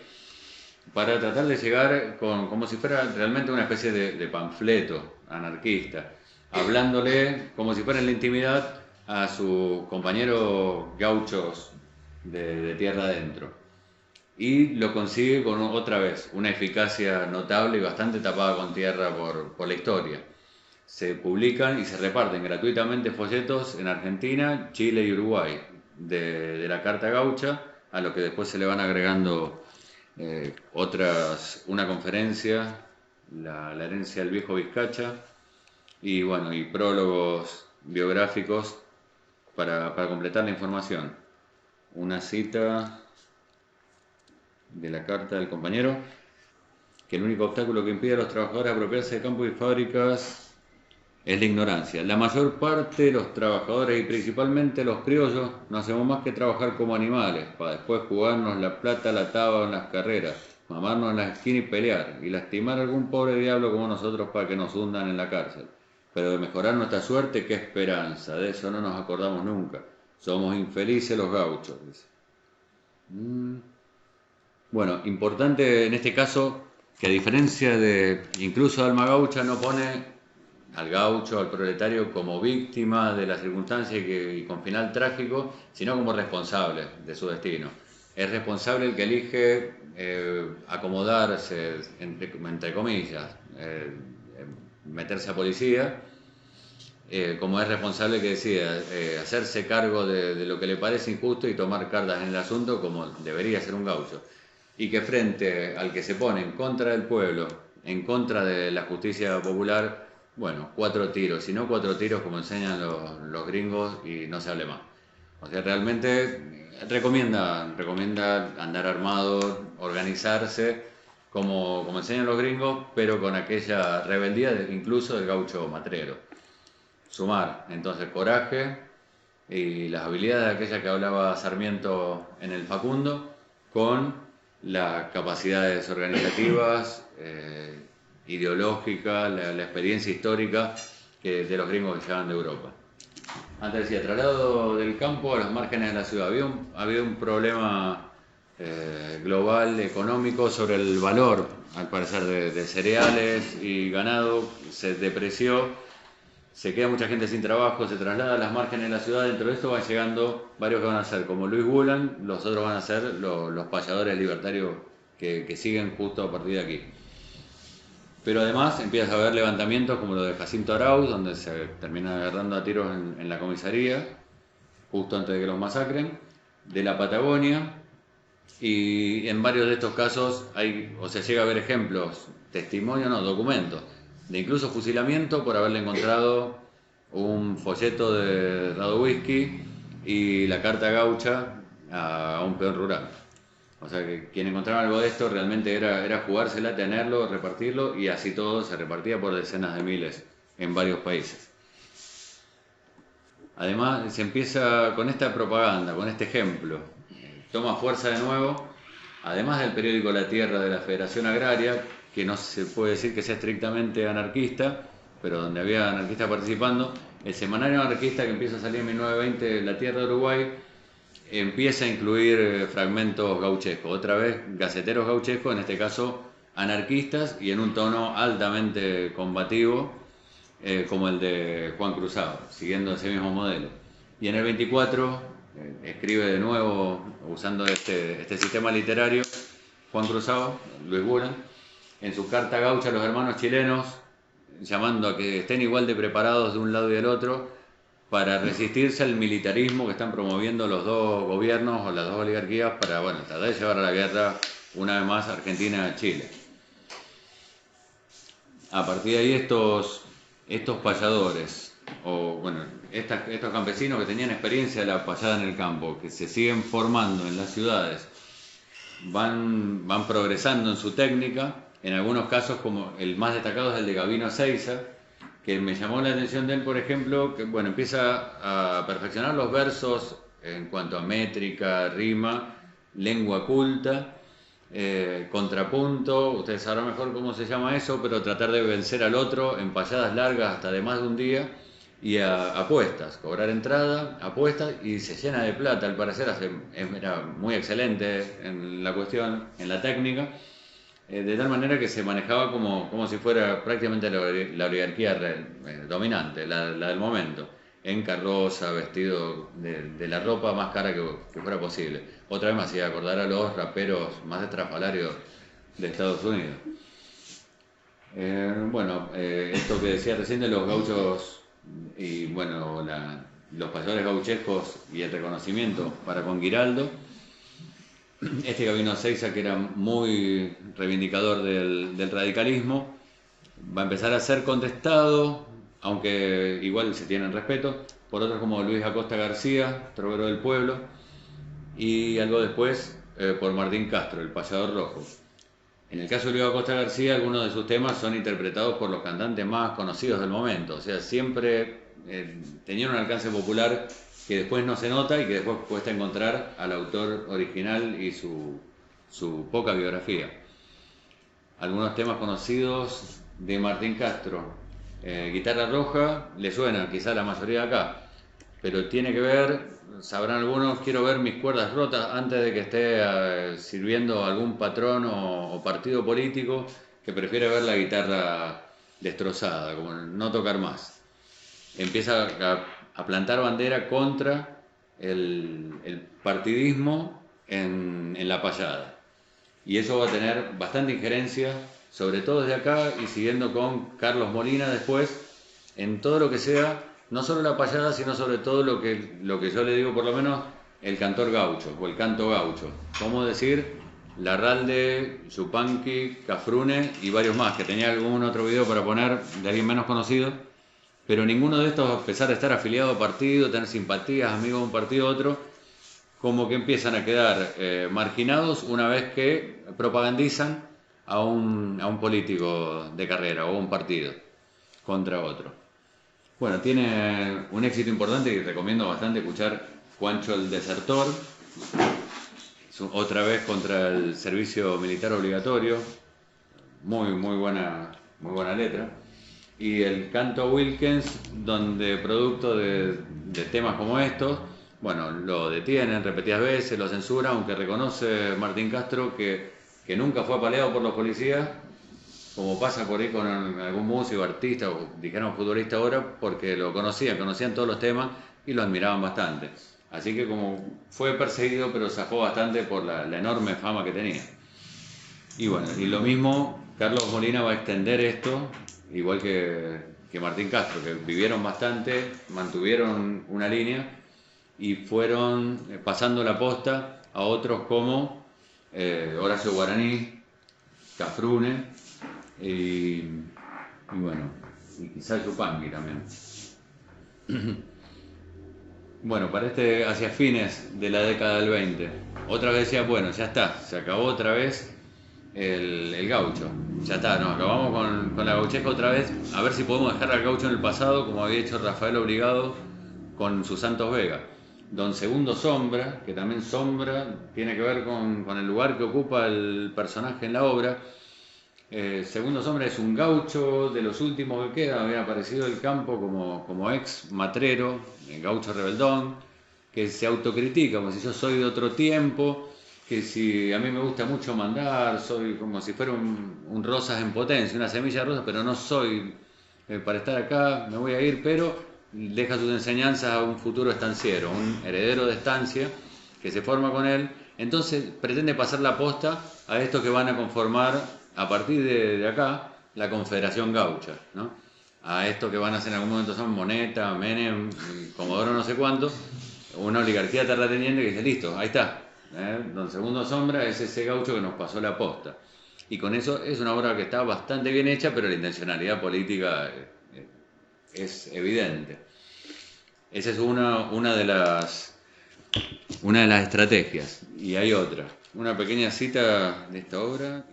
para tratar de llegar como si fuera realmente una especie de panfleto anarquista, hablándole como si fuera en la intimidad a sus compañeros gauchos de tierra adentro. Y lo consigue con otra vez una eficacia notable y bastante tapada con tierra por la historia. Se publican y se reparten gratuitamente folletos en Argentina, Chile y Uruguay de la Carta Gaucha, a lo que después se le van agregando una conferencia, la herencia del viejo Vizcacha, y bueno, y prólogos biográficos para completar la información. Una cita de la carta del compañero, que el único obstáculo que impide a los trabajadores apropiarse de campos y fábricas es la ignorancia. La mayor parte de los trabajadores, y principalmente los criollos, no hacemos más que trabajar como animales, para después jugarnos la plata, la taba en las carreras, mamarnos en la esquina y pelear, y lastimar a algún pobre diablo como nosotros para que nos hundan en la cárcel. Pero de mejorar nuestra suerte, qué esperanza, de eso no nos acordamos nunca. Somos infelices los gauchos, dice. Bueno, importante en este caso que a diferencia de incluso Alma Gaucha no pone al gaucho, al proletario como víctima de las circunstancias y con final trágico, sino como responsable de su destino. Es responsable el que elige acomodarse, entre comillas, meterse a policía, como es responsable que decide hacerse cargo de lo que le parece injusto y tomar cartas en el asunto como debería ser un gaucho. Y que frente al que se pone en contra del pueblo, en contra de la justicia popular, bueno, 4 tiros, si no 4 tiros como enseñan los gringos y no se hable más. O sea, realmente recomienda andar armado, organizarse, como enseñan los gringos, pero con aquella rebeldía incluso del gaucho matrero. Sumar, entonces, coraje y las habilidades de aquella que hablaba Sarmiento en el Facundo, con las capacidades organizativas, ideológicas, la experiencia histórica de los gringos que llegaban de Europa. Antes decía, traslado del campo a los márgenes de la ciudad. Había un problema global, económico, sobre el valor, al parecer, de cereales y ganado. Se depreció, se queda mucha gente sin trabajo, se traslada a las márgenes de la ciudad. Dentro de esto van llegando varios que van a ser como Luis Gulan, los otros van a ser los payadores libertarios que siguen justo a partir de aquí. Pero además empieza a haber levantamientos como lo de Jacinto Arauz, donde se termina agarrando a tiros en la comisaría, justo antes de que los masacren, de la Patagonia, y en varios de estos casos se llega a ver ejemplos, testimonios, no, documentos, de incluso fusilamiento por haberle encontrado un folleto de Radowisky y la carta gaucha a un peón rural. O sea que quien encontraba algo de esto realmente era jugársela, tenerlo, repartirlo, y así todo se repartía por decenas de miles en varios países. Además se empieza con esta propaganda, con este ejemplo. Toma fuerza de nuevo, además del periódico La Tierra de la Federación Agraria, que no se puede decir que sea estrictamente anarquista, pero donde había anarquistas participando, el semanario anarquista que empieza a salir en 1920, La Tierra de Uruguay, empieza a incluir fragmentos gauchescos, otra vez gaceteros gauchescos, en este caso anarquistas y en un tono altamente combativo, como el de Juan Cruzado, siguiendo ese mismo modelo. Y en el 24 escribe de nuevo, usando este sistema literario, Juan Cruzado, Luis Gulan, en su carta gaucha a los hermanos chilenos, llamando a que estén igual de preparados de un lado y del otro para resistirse al militarismo que están promoviendo los dos gobiernos o las dos oligarquías para, bueno, tratar de llevar a la guerra una vez más Argentina a Chile. A partir de ahí estos payadores o bueno, estos campesinos que tenían experiencia de la payada en el campo, que se siguen formando en las ciudades, van progresando en su técnica. En algunos casos, como el más destacado es el de Gabino Ezeiza, que me llamó la atención de él, por ejemplo, que bueno, empieza a perfeccionar los versos en cuanto a métrica, rima, lengua culta, contrapunto, ustedes sabrán mejor cómo se llama eso, pero tratar de vencer al otro en payadas largas hasta de más de un día, y a apuestas, cobrar entrada, apuestas, y se llena de plata, al parecer era muy excelente en la cuestión, en la técnica, de tal manera que se manejaba como si fuera prácticamente la oligarquía dominante, la del momento, en carroza, vestido de la ropa más cara que fuera posible. Otra vez me hacía acordar a los raperos más estrafalarios de Estados Unidos. Esto que decía recién de los gauchos y bueno, los payadores gauchescos y el reconocimiento para con Giraldo. Este Gabino Ezeiza, que era muy reivindicador del radicalismo, va a empezar a ser contestado, aunque igual se tienen respeto, por otros como Luis Acosta García, trovero del pueblo, y algo después por Martín Castro, el payador rojo. En el caso de Luis Acosta García, algunos de sus temas son interpretados por los cantantes más conocidos del momento, o sea, siempre tenían un alcance popular que después no se nota y que después cuesta encontrar al autor original y su poca biografía. Algunos temas conocidos de Martín Castro. Guitarra Roja, le suena quizá a la mayoría de acá, pero tiene que ver, sabrán algunos, quiero ver mis cuerdas rotas antes de que esté sirviendo algún patrón o partido político que prefiere ver la guitarra destrozada, como no tocar más. Empieza a plantar bandera contra el partidismo en la payada. Y eso va a tener bastante injerencia, sobre todo desde acá y siguiendo con Carlos Molina después, en todo lo que sea, no solo la payada, sino sobre todo lo que yo le digo por lo menos, el cantor gaucho o el canto gaucho. ¿Cómo decir? Larralde, Yupanqui, Cafrune y varios más, que tenía algún otro video para poner de alguien menos conocido. Pero ninguno de estos, a pesar de estar afiliado a partido, tener simpatías, amigos de un partido u otro, como que empiezan a quedar marginados una vez que propagandizan a un político de carrera o un partido contra otro. Bueno, tiene un éxito importante y recomiendo bastante escuchar Juancho el Desertor, otra vez contra el servicio militar obligatorio, muy buena letra. Y el canto Wilkins, donde producto de temas como estos, bueno, lo detienen repetidas veces, lo censuran, aunque reconoce Martín Castro que nunca fue apaleado por los policías, como pasa por ahí con algún músico, artista o dijéramos futbolista ahora, porque lo conocían todos los temas y lo admiraban bastante. Así que como fue perseguido, pero zafó bastante por la enorme fama que tenía. Y bueno, y lo mismo, Carlos Molina va a extender esto, igual que Martín Castro, que vivieron bastante, mantuvieron una línea y fueron pasando la posta a otros como Horacio Guaraní, Cafrune y bueno, y quizás Yupanqui también. Bueno, para hacia fines de la década del 20, otra vez decía, bueno, ya está, se acabó otra vez el gaucho. Ya está, nos acabamos con la gauchesca otra vez. A ver si podemos dejar al gaucho en el pasado, como había hecho Rafael Obligado con sus Santos Vega. Don Segundo Sombra, que también Sombra tiene que ver con el lugar que ocupa el personaje en la obra. Segundo Sombra es un gaucho de los últimos que queda, había aparecido del campo como ex matrero, gaucho rebeldón, que se autocritica, como si yo soy de otro tiempo, que si a mí me gusta mucho mandar, soy como si fuera un rosas en potencia, una semilla de rosas, pero no soy para estar acá, me voy a ir, pero deja sus enseñanzas a un futuro estanciero, un heredero de estancia que se forma con él. Entonces pretende pasar la posta a estos que van a conformar a partir de acá la Confederación Gaucha, ¿no? A estos que van a ser en algún momento son Moneta, Menem, Comodoro no sé cuánto, una oligarquía terrateniente que dice, listo, ahí está, Don Segundo Sombra es ese gaucho que nos pasó la posta. Y con eso es una obra que está bastante bien hecha, pero la intencionalidad política es evidente. Esa es una de las estrategias. Y hay otra. Una pequeña cita de esta obra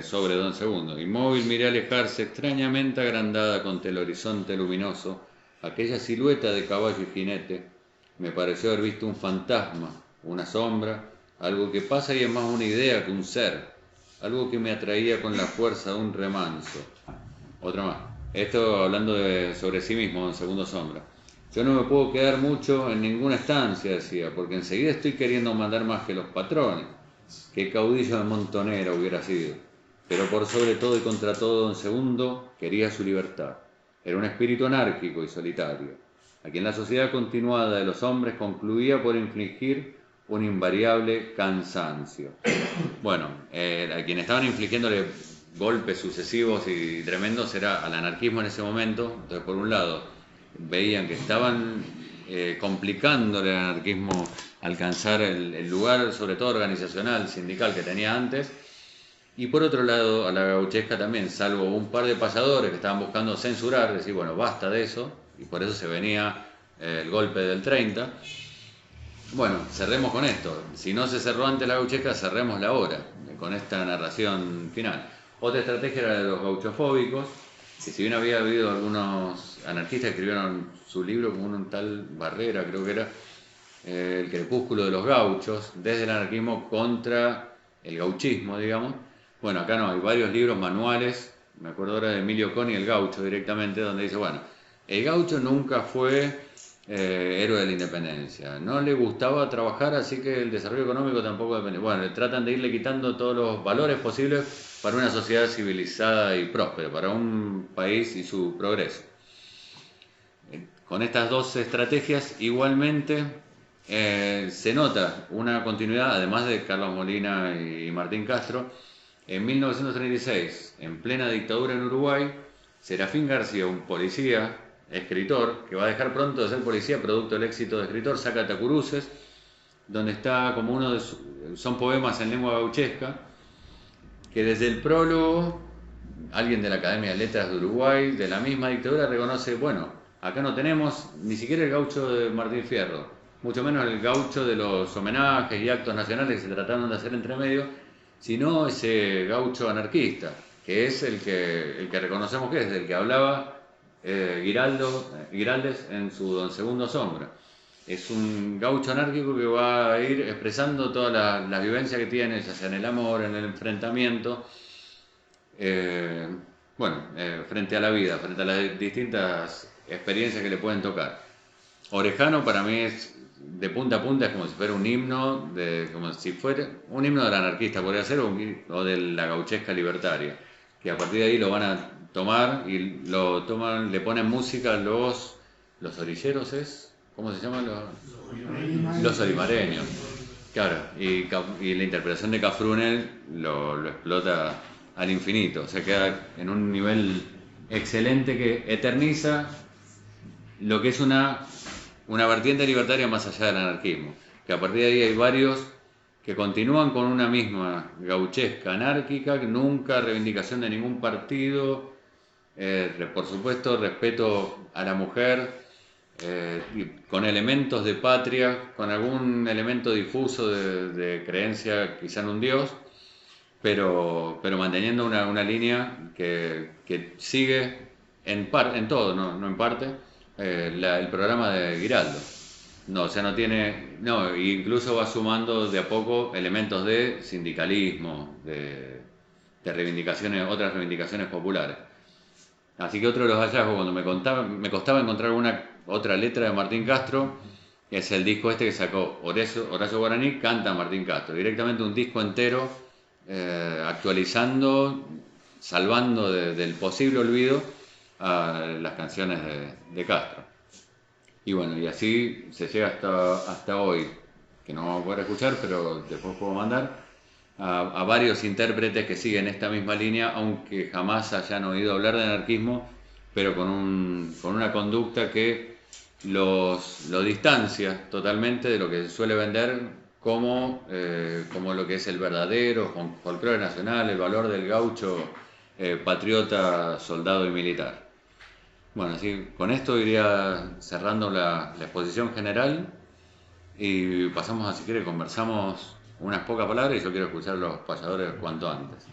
sobre Don Segundo. Inmóvil miré alejarse, extrañamente agrandada contra el horizonte luminoso, aquella silueta de caballo y jinete. Me pareció haber visto un fantasma, una sombra, algo que pasa y es más una idea que un ser, algo que me atraía con la fuerza de un remanso. Otra más. Esto hablando sobre sí mismo, Don Segundo Sombra. Yo no me puedo quedar mucho en ninguna estancia, decía, porque enseguida estoy queriendo mandar más que los patrones. Qué caudillo de montonera hubiera sido. Pero por sobre todo y contra todo, Don Segundo quería su libertad. Era un espíritu anárquico y solitario, a quien la sociedad continuada de los hombres concluía por infligir un invariable cansancio. Bueno, a quien estaban infligiéndole golpes sucesivos y tremendos era al anarquismo en ese momento. Entonces, por un lado, veían que estaban complicándole al anarquismo alcanzar el lugar, sobre todo organizacional, sindical, que tenía antes. Y por otro lado, a la gauchesca también, salvo un par de payadores que estaban buscando censurar, decir, bueno, basta de eso, y por eso se venía el golpe del 30. Bueno, cerremos con esto. Si no se cerró antes la gauchesca, cerrémosla ahora, con esta narración final. Otra estrategia era de los gauchofóbicos, que si bien había habido algunos anarquistas que escribieron su libro, como un tal Barrera, creo que era, El crepúsculo de los gauchos, desde el anarquismo contra el gauchismo, digamos. Bueno, acá no, hay varios libros, manuales, me acuerdo ahora de Emilio Coni, El Gaucho, directamente, donde dice, bueno, el gaucho nunca fue héroe de la independencia, no le gustaba trabajar, así que el desarrollo económico tampoco depende. Bueno, tratan de irle quitando todos los valores posibles para una sociedad civilizada y próspera, para un país y su progreso. Con estas dos estrategias, igualmente, se nota una continuidad, además de Carlos Molina y Martín Castro. En 1936, en plena dictadura en Uruguay, Serafín García, un policía, escritor, que va a dejar pronto de ser policía, producto del éxito de escritor, saca Tacuruces, donde está como uno de son poemas en lengua gauchesca, que desde el prólogo, alguien de la Academia de Letras de Uruguay, de la misma dictadura, reconoce, bueno, acá no tenemos ni siquiera el gaucho de Martín Fierro, mucho menos el gaucho de los homenajes y actos nacionales que se trataron de hacer entre medio, sino ese gaucho anarquista, que es el que reconocemos que es, del que hablaba Giraldes en su Don Segundo Sombra. Es un gaucho anárquico que va a ir expresando todas las vivencias que tiene, ya sea en el amor, en el enfrentamiento, frente a la vida, frente a las distintas experiencias que le pueden tocar. Orejano para mí es de punta a punta, es como si fuera un himno, como si fuera un himno del anarquista, podría ser, o de la gauchesca libertaria, que a partir de ahí lo van a tomar y le ponen música los orilleros, ¿cómo se llaman? Los olimareños. Claro, y la interpretación de Cafrune lo explota al infinito, o sea, queda en un nivel excelente que eterniza lo que es una vertiente libertaria más allá del anarquismo, que a partir de ahí hay varios que continúan con una misma gauchesca anárquica, nunca reivindicación de ningún partido, por supuesto respeto a la mujer, con elementos de patria, con algún elemento difuso de creencia quizá en un dios, pero manteniendo una línea que sigue en todo, no en parte, el programa de Giraldo. No, o sea, incluso va sumando de a poco elementos de sindicalismo, de reivindicaciones, otras reivindicaciones populares. Así que otro de los hallazgos, cuando me costaba encontrar otra letra de Martín Castro, es el disco este que sacó Horacio Guaraní, canta Martín Castro. Directamente un disco entero, actualizando, salvando del posible olvido a las canciones de Castro. Y bueno, y así se llega hasta hoy, que no vamos a poder escuchar, pero después puedo mandar a varios intérpretes que siguen esta misma línea, aunque jamás hayan oído hablar de anarquismo, pero con una conducta que lo distancia totalmente de lo que se suele vender como lo que es el verdadero folclore nacional, el valor del gaucho patriota, soldado y militar. Bueno, sí, con esto iría cerrando la exposición general y pasamos a, si quiere, conversamos unas pocas palabras y yo quiero escuchar a los payadores cuanto antes.